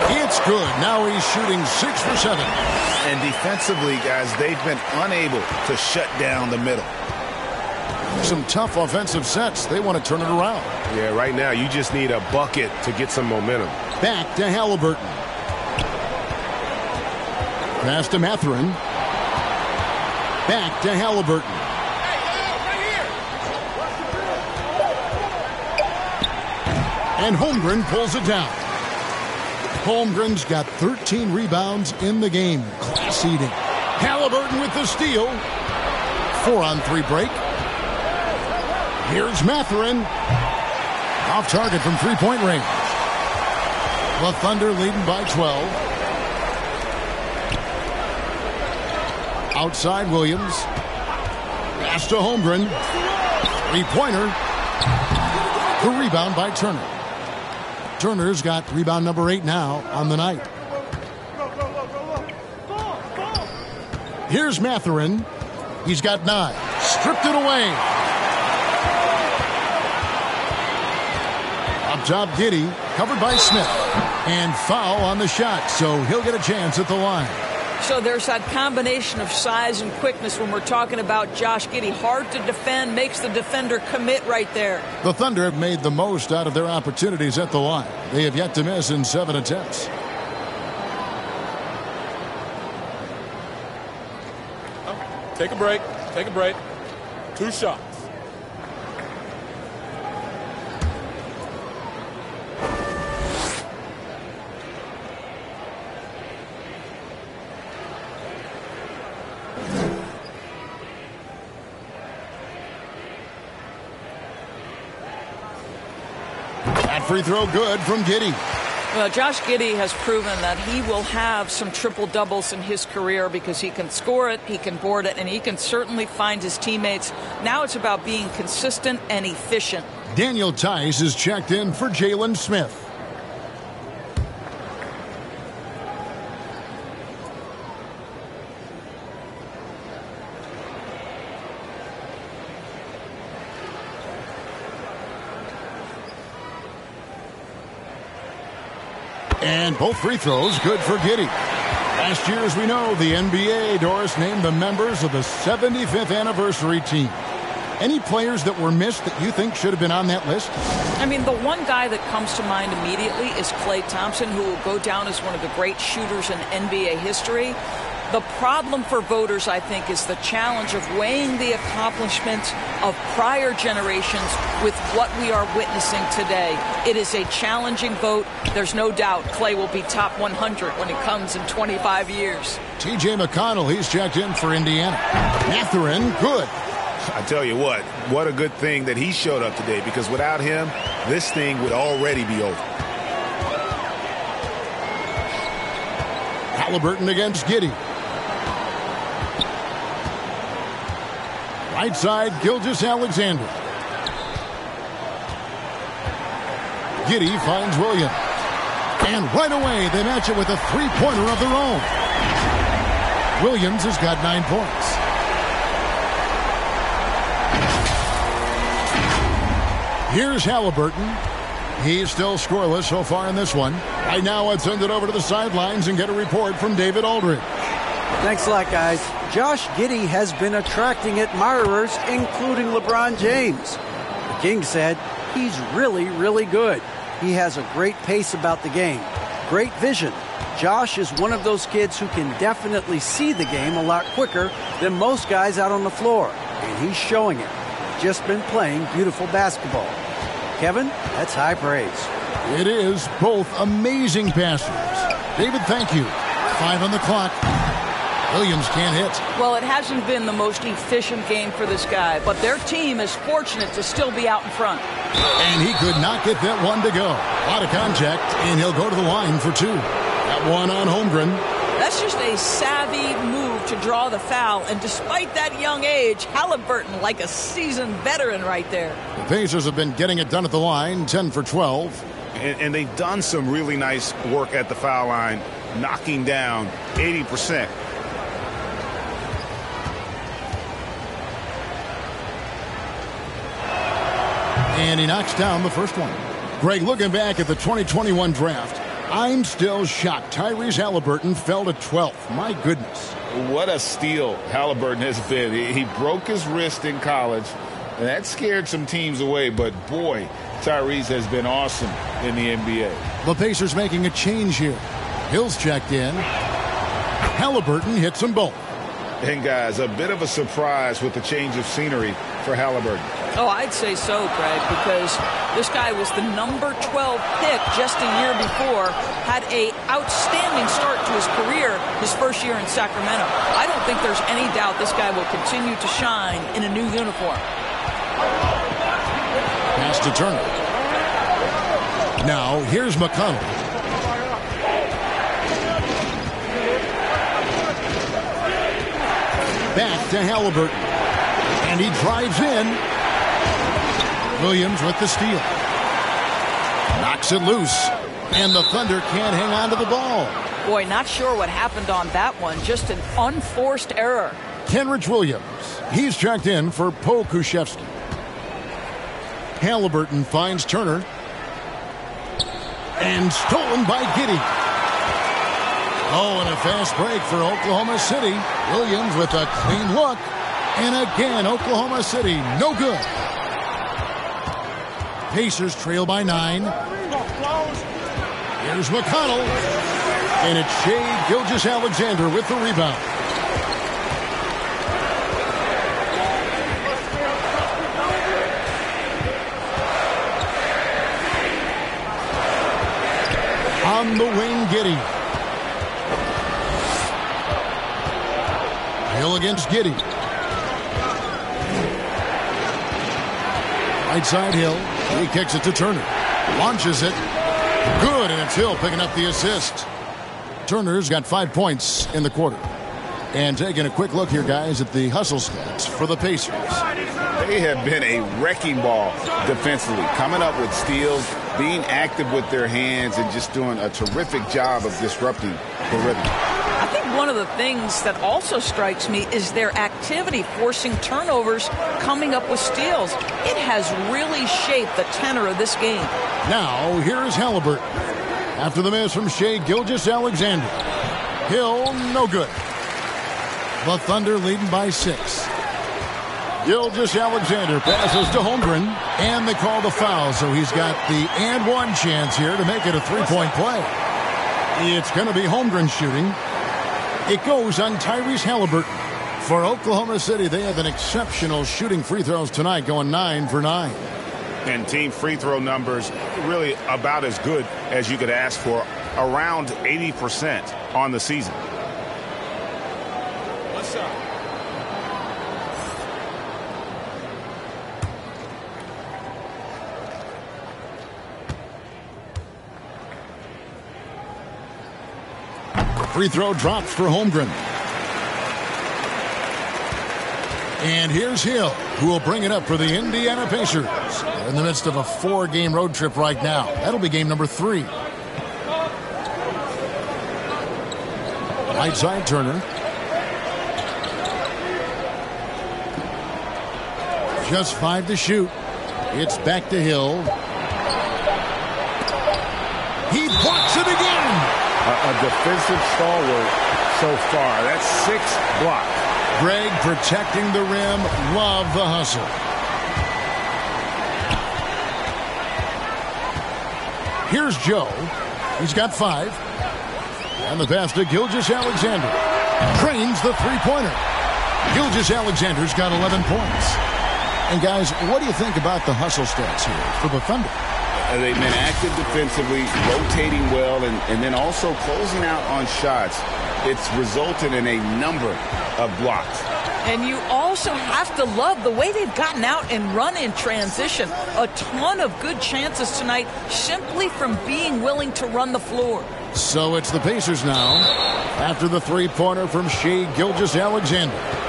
It's good. Now he's shooting 6 for 7. And defensively, guys, they've been unable to shut down the middle. Some tough offensive sets. They want to turn it around. Yeah, right now you just need a bucket to get some momentum. Back to Halliburton. Pass to Mathurin. Back to Halliburton. And Holmgren pulls it down. Holmgren's got 13 rebounds in the game. Class eating. Halliburton with the steal. 4-on-3 break. Here's Mathurin. Off target from 3-point range. The Thunder leading by 12. Outside Williams. Pass to Holmgren. 3-pointer. The rebound by Turner. Turner's got rebound number 8 now on the night. Here's Mathurin. He's got 9. Stripped it away. Up top, Giddey, covered by Smith. And foul on the shot, so he'll get a chance at the line. So there's that combination of size and quickness when we're talking about Josh Giddey. Hard to defend, makes the defender commit right there. The Thunder have made the most out of their opportunities at the line. They have yet to miss in 7 attempts. Take a break. Take a break. 2 shots. That free throw good from Giddey. Well, Josh Giddey has proven that he will have some triple-doubles in his career because he can score it, he can board it, and he can certainly find his teammates. Now it's about being consistent and efficient. Daniel Tice is checked in for Jalen Smith. And both free throws good for Giddey. Last year, as we know, the NBA, Doris, named the members of the 75th anniversary team. Any players that were missed that you think should have been on that list? I mean, the one guy that comes to mind immediately is Klay Thompson, who will go down as one of the great shooters in NBA history. The problem for voters, I think, is the challenge of weighing the accomplishments of prior generations with what we are witnessing today. It is a challenging vote. There's no doubt Klay will be top 100 when it comes in 25 years. T.J. McConnell, he's checked in for Indiana. Mathurin, good. I tell you what a good thing that he showed up today, because without him, this thing would already be over. Halliburton against Giddey. Right side, Gilgeous-Alexander. Giddey finds Williams. And right away, they match it with a three-pointer of their own. Williams has got 9 points. Here's Halliburton. He's still scoreless so far in this one. Right now, let's send it over to the sidelines and get a report from David Aldridge. Thanks a lot, guys. Josh Giddey has been attracting admirers, including LeBron James. The King said he's really, really good. He has a great pace about the game, great vision. Josh is one of those kids who can definitely see the game a lot quicker than most guys out on the floor, and he's showing it. Just been playing beautiful basketball. Kevin, that's high praise. It is. Both amazing passers. David, thank you. 5 on the clock. Williams can't hit. Well, it hasn't been the most efficient game for this guy, but their team is fortunate to still be out in front. And he could not get that one to go. A lot of contact, and he'll go to the line for 2. That one on Holmgren. That's just a savvy move to draw the foul, and despite that young age, Halliburton like a seasoned veteran right there. The Pacers have been getting it done at the line, 10 for 12. And they've done some really nice work at the foul line, knocking down 80%. And he knocks down the first one. Greg, looking back at the 2021 draft, I'm still shocked Tyrese Halliburton fell to 12th. My goodness. What a steal Halliburton has been. He broke his wrist in college, and that scared some teams away. But, boy, Tyrese has been awesome in the NBA. The Pacers making a change here. Hill's checked in. Halliburton hits them both. And, guys, a bit of a surprise with the change of scenery for Halliburton. Oh, I'd say so, Greg, because this guy was the number 12 pick just a year before, had an outstanding start to his career his first year in Sacramento. I don't think there's any doubt this guy will continue to shine in a new uniform. Pass to Turner. Now, here's McConnell. Back to Halliburton. And he drives in. Williams with the steal. Knocks it loose. And the Thunder can't hang on to the ball. Boy, not sure what happened on that one. Just an unforced error. Kenrich Williams. He's checked in for Pokusevski. Halliburton finds Turner. And stolen by Giddey. Oh, and a fast break for Oklahoma City. Williams with a clean look. And again, Oklahoma City, no good. Pacers trail by 9. Here's McConnell. And it's Shai Gilgeous-Alexander with the rebound. On the wing, Giddey. Hill against Giddey. Right side Hill. He kicks it to Turner. Launches it. Good, and it's Hill picking up the assist. Turner's got 5 points in the quarter. And taking a quick look here, guys, at the hustle stats for the Pacers. They have been a wrecking ball defensively, coming up with steals, being active with their hands, and just doing a terrific job of disrupting the rhythm. I think one of the things that also strikes me is their activity, forcing turnovers, coming up with steals. It has really shaped the tenor of this game. Now, here's Halliburton. After the miss from Shai Gilgeous-Alexander. Hill, no good. The Thunder leading by 6. Gilgeous-Alexander passes to Holmgren, and they call the foul, so he's got the and one chance here to make it a three-point play. It's going to be Holmgren shooting. It goes on Tyrese Halliburton. For Oklahoma City, they have an exceptional shooting free throws tonight, going 9 for 9. And team free throw numbers really about as good as you could ask for, around 80% on the season. What's up? Free throw drops for Holmgren. And here's Hill, who will bring it up for the Indiana Pacers. They're in the midst of a 4-game road trip right now. That'll be game number 3. Right side, Turner. Just 5 to shoot. It's back to Hill. He blocks it again. A defensive stalwart so far. That's 6 blocks. Greg protecting the rim. Love the hustle. Here's Joe. He's got 5. And the pass to Gilgeous-Alexander. Trains the three-pointer. Gilgeous-Alexander's got 11 points. And guys, what do you think about the hustle stats here for the Thunder? They've been active defensively, rotating well, and then also closing out on shots. It's resulted in a number of blocks. And you also have to love the way they've gotten out and run in transition. A ton of good chances tonight simply from being willing to run the floor. So it's the Pacers now after the three-pointer from Shai Gilgeous-Alexander.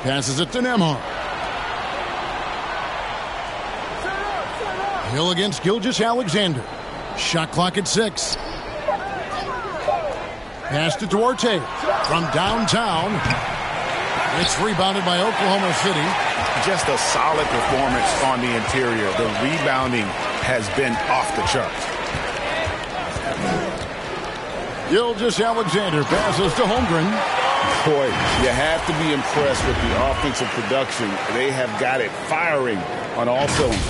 Passes it to Nembhard. Hill against Gilgeous-Alexander. Shot clock at 6. Pass to Duarte from downtown. It's rebounded by Oklahoma City. Just a solid performance on the interior. The rebounding has been off the charts. Gilgeous-Alexander passes to Holmgren. Boy, you have to be impressed with the offensive production. They have got it firing on all cylinders.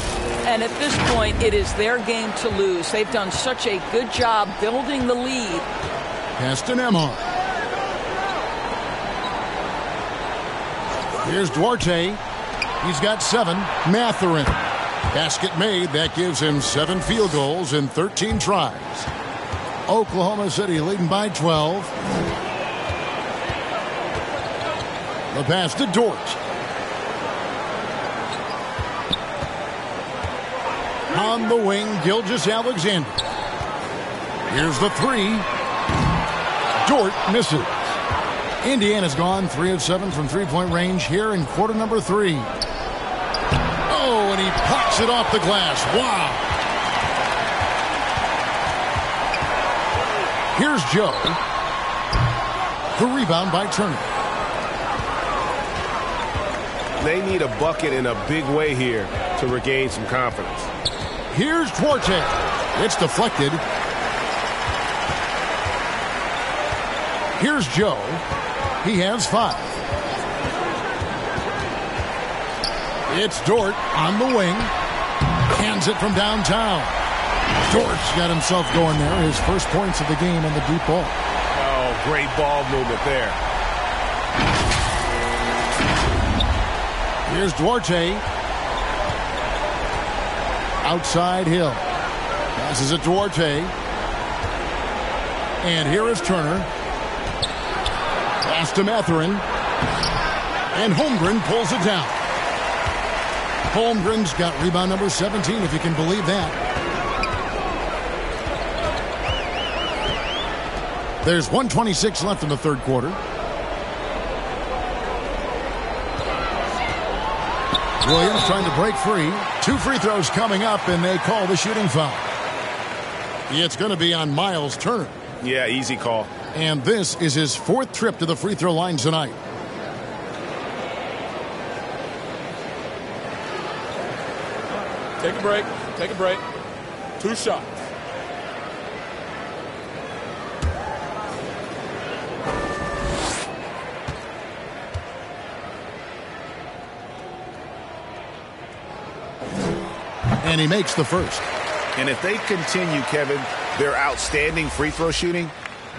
And at this point, it is their game to lose. They've done such a good job building the lead. Pass to Nembhard. Here's Duarte. He's got 7. Mathurin. Basket made. That gives him 7 field goals in 13 tries. Oklahoma City leading by 12. The pass to Dort. On the wing, Gilgeous-Alexander. Here's the 3. Dort misses. Indiana's gone 3 of 7 from three-point range here in quarter number 3. Oh, and he pops it off the glass. Wow. Here's Joe. The rebound by Turner. They need a bucket in a big way here to regain some confidence. Here's Duarte. It's deflected. Here's Joe. He has 5. It's Dort on the wing. Hands it from downtown. Dort's got himself going there. His first points of the game on the deep ball. Oh, great ball movement there. Here's Duarte. Outside Hill. Passes it to Duarte. And here is Turner. Pass to Mathurin. And Holmgren pulls it down. Holmgren's got rebound number 17, if you can believe that. There's 1:26 left in the third quarter. Williams trying to break free. 2 free throws coming up, and they call the shooting foul. It's going to be on Miles Turner. Yeah, easy call. And this is his 4th trip to the free throw line tonight. Take a break. Take a break. 2 shots. And he makes the first. And if they continue, Kevin, their outstanding free throw shooting,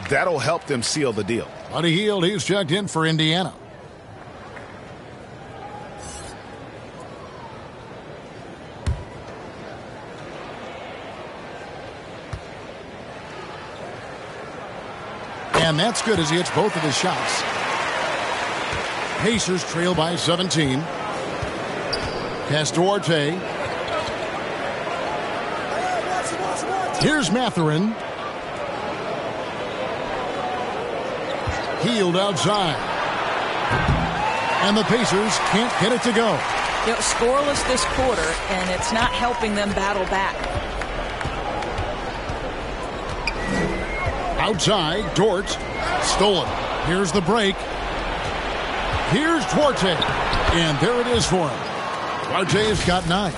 that'll help them seal the deal. Buddy Hield, he's checked in for Indiana. And that's good as he hits both of his shots. Pacers trail by 17. Pass to Duarte. Here's Mathurin. Hield outside. And the Pacers can't get it to go. You know, scoreless this quarter, and it's not helping them battle back. Outside, Dort. Stolen. Here's the break. Here's Duarte. And there it is for him. Duarte's got 9.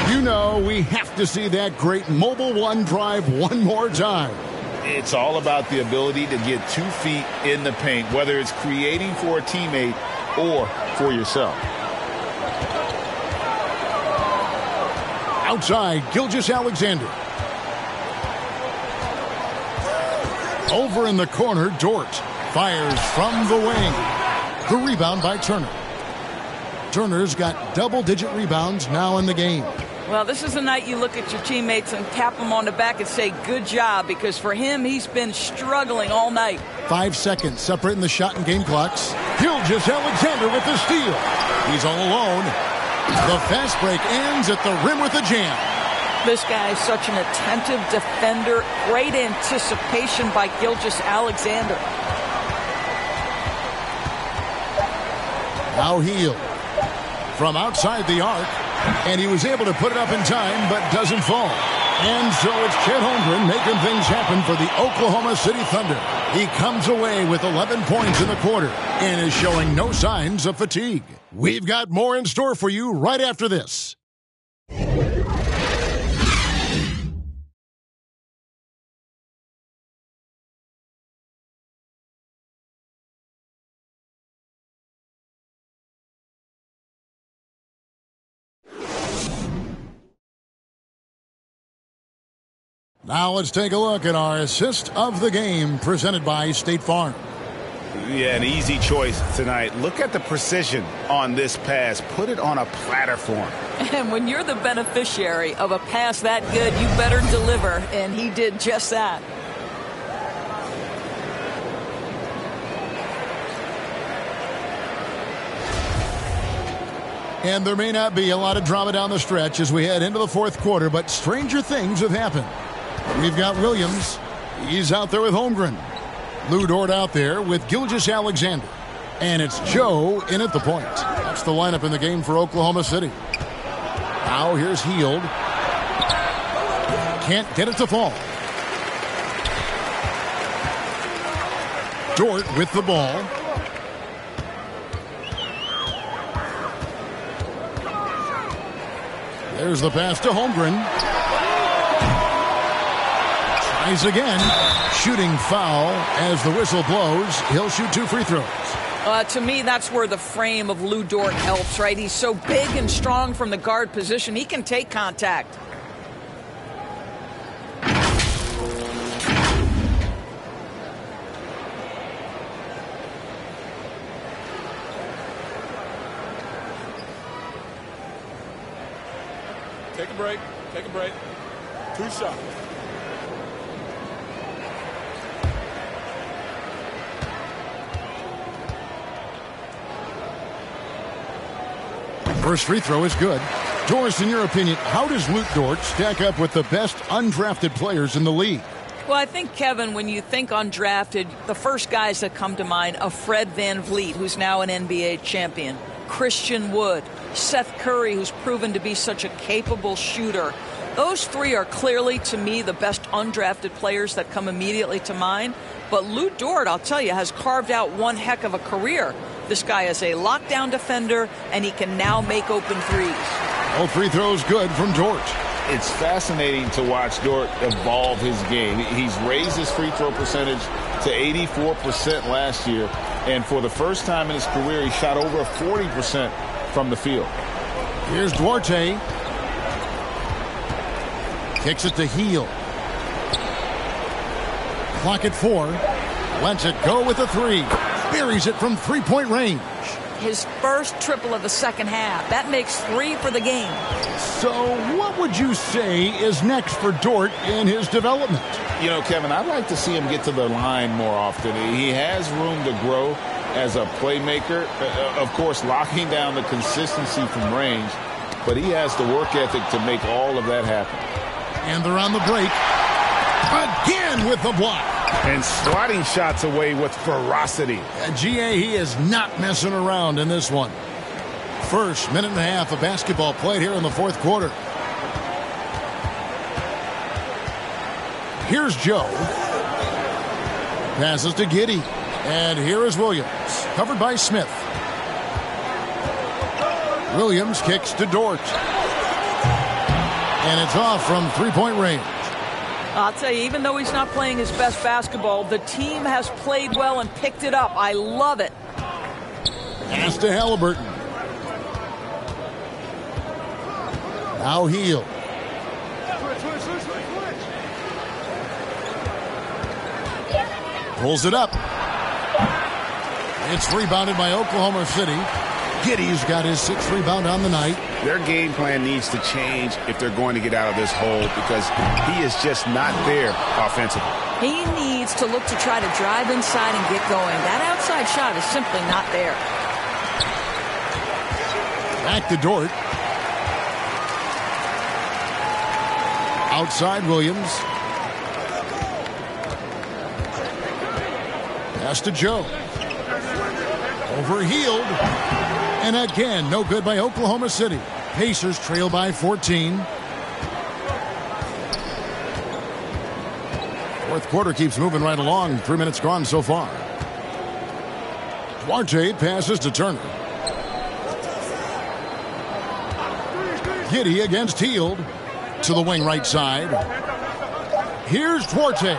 You know, we have to see that great mobile one drive one more time. It's all about the ability to get 2 feet in the paint, whether it's creating for a teammate or for yourself. Outside, Gilgeous-Alexander. Over in the corner, Dort fires from the wing. The rebound by Turner. Turner's got double-digit rebounds now in the game. Well, this is the night you look at your teammates and tap them on the back and say, good job, because for him, he's been struggling all night. 5 seconds separating the shot and game clocks. Gilgeous-Alexander with the steal. He's all alone. The fast break ends at the rim with a jam. This guy is such an attentive defender. Great anticipation by Gilgeous-Alexander. Now Hield from outside the arc, and he was able to put it up in time, but doesn't fall. And so it's Chet Holmgren making things happen for the Oklahoma City Thunder. He comes away with 11 points in the quarter and is showing no signs of fatigue. We've got more in store for you right after this. Now let's take a look at our assist of the game presented by State Farm. Yeah, an easy choice tonight. Look at the precision on this pass. Put it on a platter for him. And when you're the beneficiary of a pass that good, you better deliver, and he did just that. And there may not be a lot of drama down the stretch as we head into the fourth quarter, but stranger things have happened. We've got Williams. He's out there with Holmgren. Lou Dort out there with Gilgeous-Alexander. And it's Joe in at the point. That's the lineup in the game for Oklahoma City. Now here's Hield. Can't get it to fall. Dort with the ball. There's the pass to Holmgren. Tries again. Shooting foul as the whistle blows. He'll shoot 2 free throws. To me, that's where the frame of Lou Dort helps, right? He's so big and strong from the guard position. He can take contact. Take a break. Take a break. 2 shots. First free throw is good. Doris, in your opinion, how does Lu Dort stack up with the best undrafted players in the league? Well, I think, Kevin, when you think undrafted, the first guys that come to mind are Fred VanVleet, who's now an NBA champion, Christian Wood, Seth Curry, who's proven to be such a capable shooter. Those three are clearly, to me, the best undrafted players that come immediately to mind. But Lu Dort, I'll tell you, has carved out one heck of a career. This guy is a lockdown defender, and he can now make open threes. All free throws good from Dort. It's fascinating to watch Dort evolve his game. He's raised his free throw percentage to 84% last year, and for the first time in his career, he shot over 40% from the field. Here's Duarte. Kicks it to Hield. Clock at 4. Lets it go with a 3. Buries it from three-point range. His first triple of the second half. That makes 3 for the game. So what would you say is next for Dort in his development? You know, Kevin, I'd like to see him get to the line more often. He has room to grow as a playmaker. Of course, locking down the consistency from range, but he has the work ethic to make all of that happen. And they're on the break. Again with the block. And swatting shots away with ferocity. GA, he is not messing around in this one. First minute and a half of basketball played here in the fourth quarter. Here's Joe. Passes to Giddey. And here is Williams. Covered by Smith. Williams kicks to Dort. And it's off from three-point range. I'll tell you, even though he's not playing his best basketball, the team has played well and picked it up. I love it. Pass to Halliburton. Now Hield. Pulls it up. It's rebounded by Oklahoma City. Giddey's got his 6th rebound on the night. Their game plan needs to change if they're going to get out of this hole because he is just not there offensively. He needs to look to try to drive inside and get going. That outside shot is simply not there. Back to Dort. Outside Williams. Pass to Joe. Over Hield. And again, no good by Oklahoma City. Pacers trail by 14. Fourth quarter keeps moving right along. 3 minutes gone so far. Duarte passes to Turner. Giddey against Hield. To the wing right side. Here's Duarte.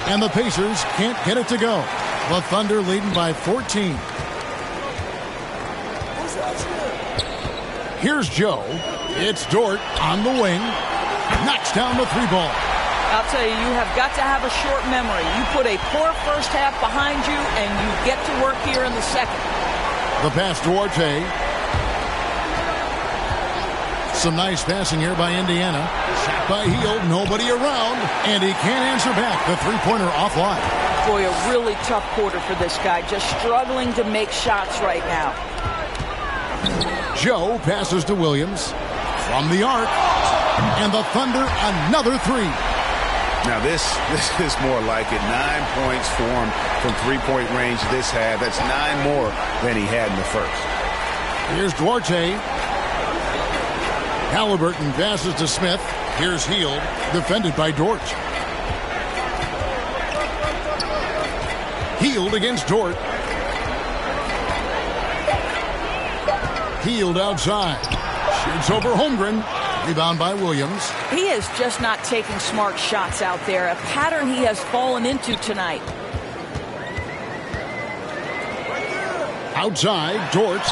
And the Pacers can't get it to go. The Thunder leading by 14. Here's Joe. It's Dort on the wing. Knocks down the 3 ball. I'll tell you, you have got to have a short memory. You put a poor first half behind you, and you get to work here in the second. The pass to Duarte. Some nice passing here by Indiana. Shot by Hield. Nobody around. And he can't answer back. The three-pointer offline. Boy, a really tough quarter for this guy. Just struggling to make shots right now. Joe passes to Williams. From the arc. And the Thunder, another 3. Now this is more like it. 9 points for him from three-point range this half. That's 9 more than he had in the first. Here's Duarte. Halliburton passes to Smith. Here's Hield, defended by Dort. Hield against Dort. Hield outside. Shoots over Holmgren. Rebound by Williams. He is just not taking smart shots out there. A pattern he has fallen into tonight. Outside, Dort.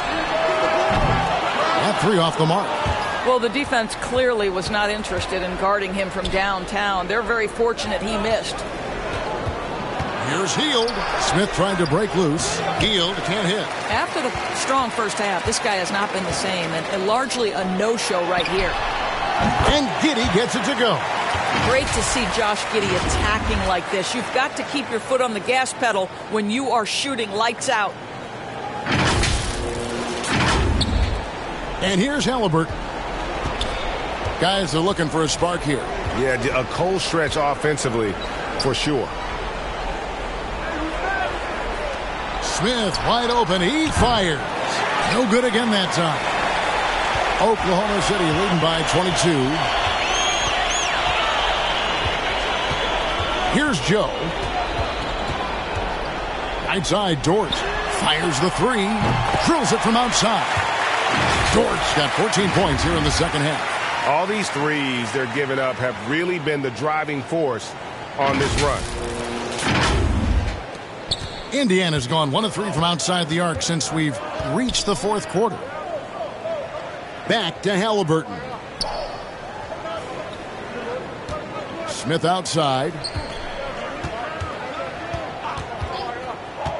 That 3 off the mark. Well, the defense clearly was not interested in guarding him from downtown. They're very fortunate he missed. Here's Hield. Smith trying to break loose. Hield can't hit. After the strong first half, this guy has not been the same, and largely a no-show right here. And Giddey gets it to go. Great to see Josh Giddey attacking like this. You've got to keep your foot on the gas pedal when you are shooting lights out. And here's Halliburton. Guys are looking for a spark here. Yeah, a cold stretch offensively for sure. Smith wide open. He fires. No good again that time. Oklahoma City leading by 22. Here's Joe. Right side, Dort fires the three. Drills it from outside. Dort's got 14 points here in the second half. All these threes they're giving up have really been the driving force on this run. Indiana's gone 1 of 3 from outside the arc since we've reached the fourth quarter. Back to Halliburton. Smith outside.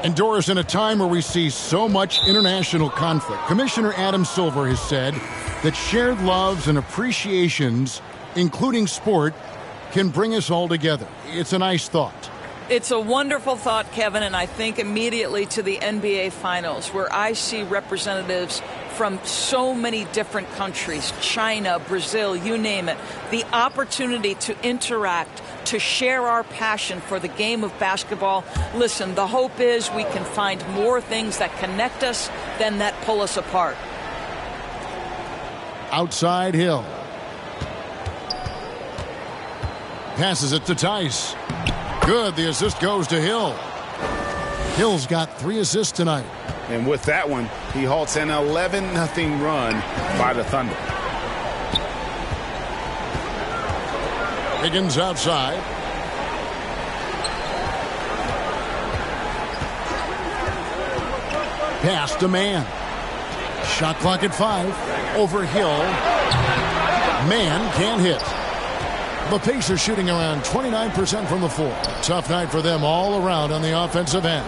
And Doris, in a time where we see so much international conflict, Commissioner Adam Silver has said that shared loves and appreciations, including sport, can bring us all together. It's a nice thought. It's a wonderful thought, Kevin, and I think immediately to the NBA Finals, where I see representatives from so many different countries, China, Brazil, you name it, the opportunity to interact, to share our passion for the game of basketball. Listen, the hope is we can find more things that connect us than that pull us apart. Outside Hill. Passes it to Tice. Good. The assist goes to Hill. Hill's got 3 assists tonight. And with that one, he halts an 11-0 run by the Thunder. Higgins outside. Pass to Mann. Shot clock at 5. Over Hill. Mann can't hit. The Pacers shooting around 29% from the floor. Tough night for them all around on the offensive end.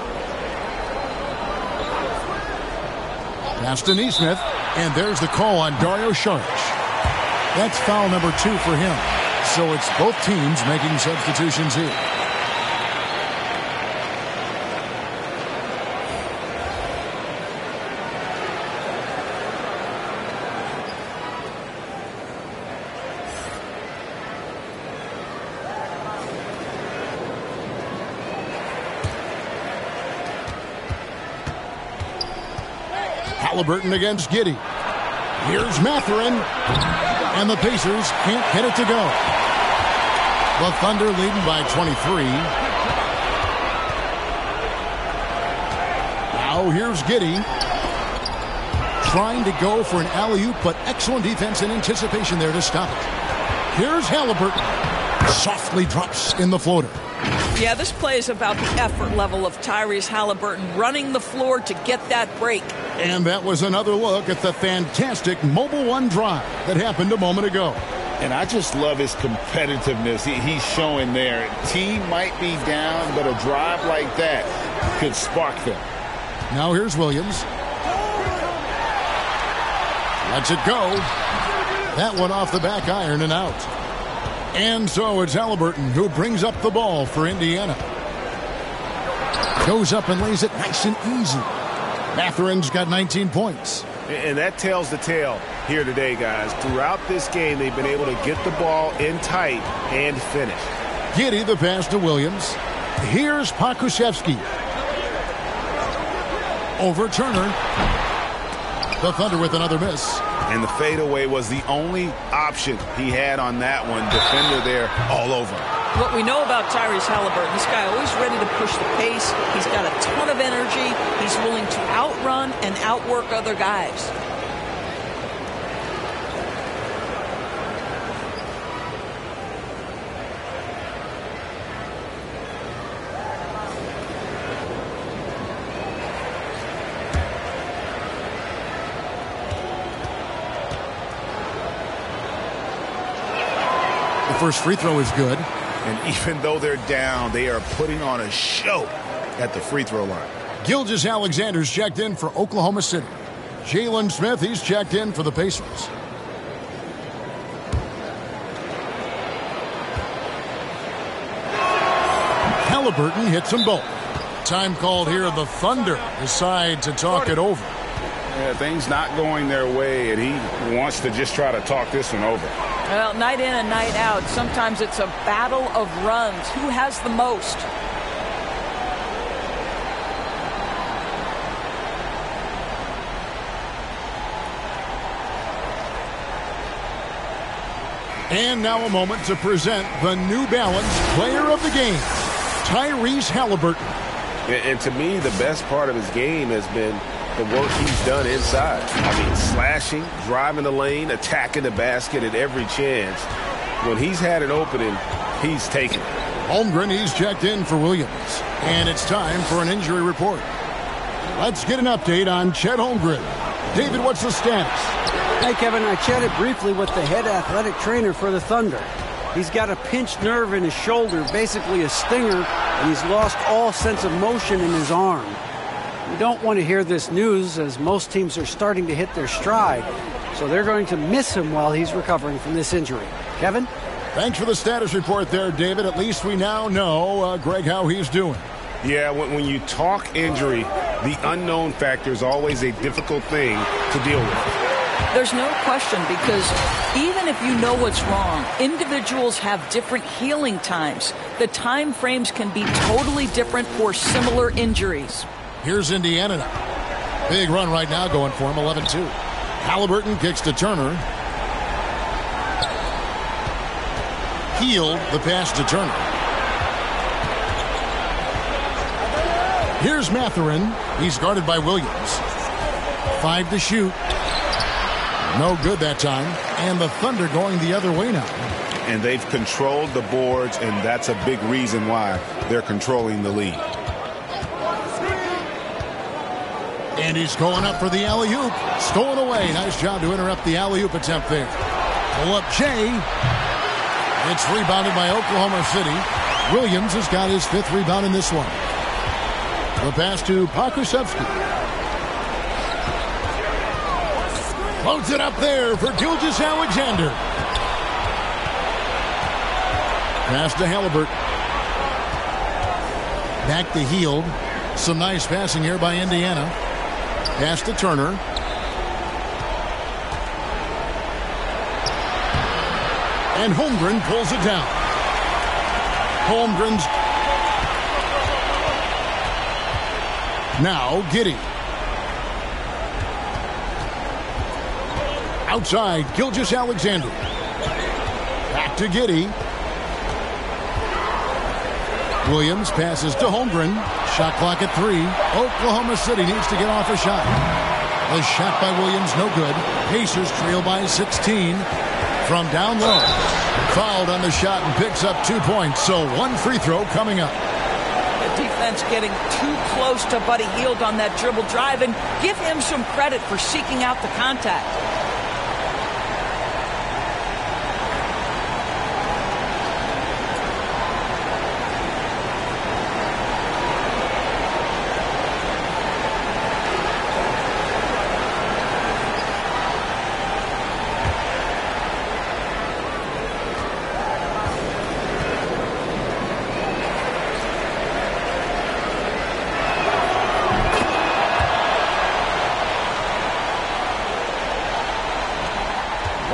Pass to Nesmith. And there's the call on Dario Saric. That's foul number 2 for him. So it's both teams making substitutions here. Halliburton against Giddey. Here's Mathurin. And the Pacers can't get it to go. The Thunder leading by 23. Now here's Giddey. Trying to go for an alley-oop, but excellent defense and anticipation there to stop it. Here's Halliburton. Softly drops in the floater. Yeah, this play is about the effort level of Tyrese Halliburton running the floor to get that break. And that was another look at the fantastic Mobile One drive that happened a moment ago. And I just love his competitiveness he's showing there. Team might be down, but a drive like that could spark them. Now here's Williams. Lets it go. That one off the back iron and out. And so it's Halliburton who brings up the ball for Indiana. Goes up and lays it nice and easy. Mathurin's got 19 points. And that tells the tale here today, guys. Throughout this game, they've been able to get the ball in tight and finish. Giddey the pass to Williams. Here's Pokusevski. Over Turner. The Thunder with another miss. And the fadeaway was the only option he had on that one. Defender there all over. What we know about Tyrese Halliburton, this guy always ready to push the pace. He's got a ton of energy. He's willing to outrun and outwork other guys. The first free throw is good. And even though they're down, they are putting on a show at the free throw line. Gilgeous-Alexander's checked in for Oklahoma City. Jalen Smith, he's checked in for the Pacers. Halliburton hits them both. Time called here. The Thunder decide to talk it over. Things not going their way, and he wants to just try to talk this one over. Well, night in and night out, sometimes it's a battle of runs. Who has the most? And now a moment to present the New Balance Player of the Game, Tyrese Halliburton. And to me, the best part of his game has been the work he's done inside. I mean, slashing, driving the lane, attacking the basket at every chance. When he's had an opening, he's taken it. Holmgren, he's checked in for Williams. And it's time for an injury report. Let's get an update on Chet Holmgren. David, what's the status? Hey, Kevin, I chatted briefly with the head athletic trainer for the Thunder. He's got a pinched nerve in his shoulder, basically a stinger, and he's lost all sense of motion in his arm. We don't want to hear this news, as most teams are starting to hit their stride, so they're going to miss him while he's recovering from this injury. Kevin? Thanks for the status report there, David. At least we now know, Greg, how he's doing. Yeah, when you talk injury, the unknown factor is always a difficult thing to deal with. There's no question, because even if you know what's wrong, individuals have different healing times. The time frames can be totally different for similar injuries. Here's Indiana now. Big run right now going for him, 11-2. Halliburton kicks to Turner. Hield the pass to Turner. Here's Mathurin. He's guarded by Williams. 5 to shoot. No good that time. And the Thunder going the other way now. And they've controlled the boards, and that's a big reason why they're controlling the lead. And he's going up for the alley-oop. Stolen away. Nice job to interrupt the alley-oop attempt there. Pull up Jay. It's rebounded by Oklahoma City. Williams has got his 5th rebound in this one. The pass to Pokusevski. Floats it up there for Gilgeous-Alexander. Pass to Halliburton. Back to Hield. Some nice passing here by Indiana. Pass to Turner. And Holmgren pulls it down. Holmgren's now Giddey. Outside, Gilgeous-Alexander. Back to Giddey. Williams passes to Holmgren. Shot clock at 3. Oklahoma City needs to get off a shot. A shot by Williams, no good. Pacers trail by 16 from down low. Fouled on the shot and picks up 2 points. So 1 free throw coming up. The defense getting too close to Buddy Hield on that dribble drive, and give him some credit for seeking out the contact.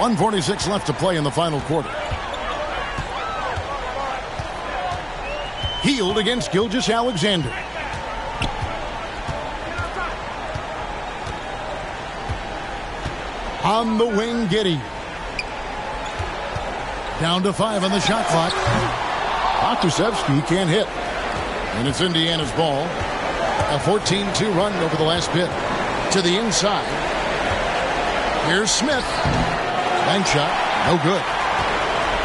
.146 left to play in the final quarter. Hield against Gilgeous-Alexander. On the wing, Giddey. Down to 5 on the shot clock. Pokusevski can't hit. And it's Indiana's ball. A 14-2 run over the last bit. To the inside. Here's Smith. Bank shot, no good.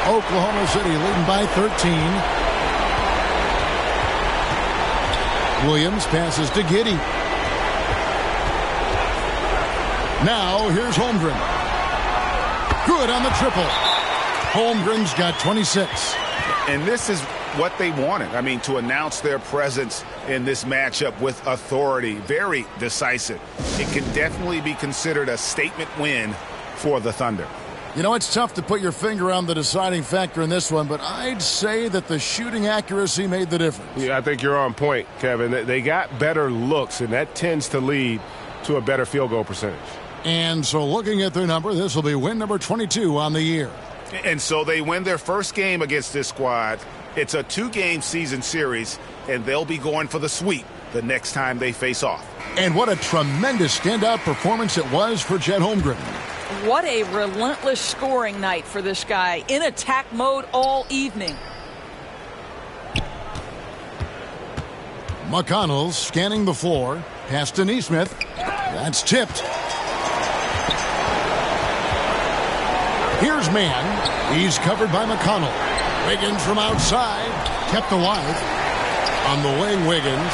Oklahoma City leading by 13. Williams passes to Giddey. Now here's Holmgren. Good on the triple. Holmgren's got 26. And this is what they wanted. I mean, to announce their presence in this matchup with authority. Very decisive. It can definitely be considered a statement win for the Thunder. You know, it's tough to put your finger on the deciding factor in this one, but I'd say that the shooting accuracy made the difference. Yeah, I think you're on point, Kevin. They got better looks, and that tends to lead to a better field goal percentage. And so looking at their number, this will be win number 22 on the year. And so they win their first game against this squad. It's a 2-game season series, and they'll be going for the sweep the next time they face off. And what a tremendous standout performance it was for Chet Holmgren. What a relentless scoring night for this guy, in attack mode all evening. McConnell scanning the floor. Pass to Nesmith. That's tipped. Here's Mann. He's covered by McConnell. Wiggins from outside. Kept alive. On the wing, Wiggins.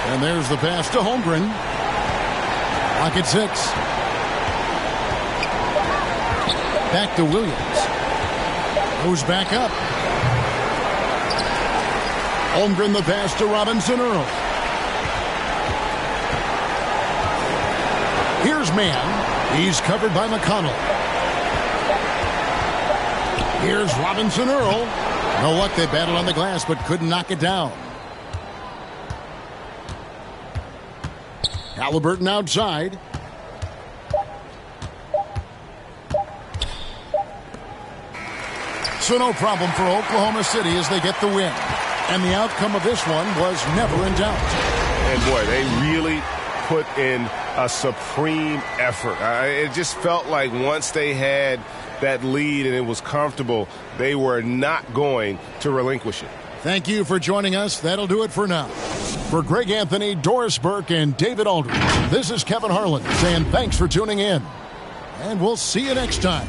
And there's the pass to Holmgren. Clock at 6. Back to Williams. Goes back up. Holmgren the pass to Robinson Earl. Here's Mann. He's covered by McConnell. Here's Robinson Earl. No luck, they battled on the glass but couldn't knock it down. Halliburton outside. So no problem for Oklahoma City as they get the win. And the outcome of this one was never in doubt. And boy, they really put in a supreme effort. It just felt like once they had that lead and it was comfortable, they were not going to relinquish it. Thank you for joining us. That'll do it for now. For Greg Anthony, Doris Burke, and David Aldridge, this is Kevin Harlan saying thanks for tuning in. And we'll see you next time.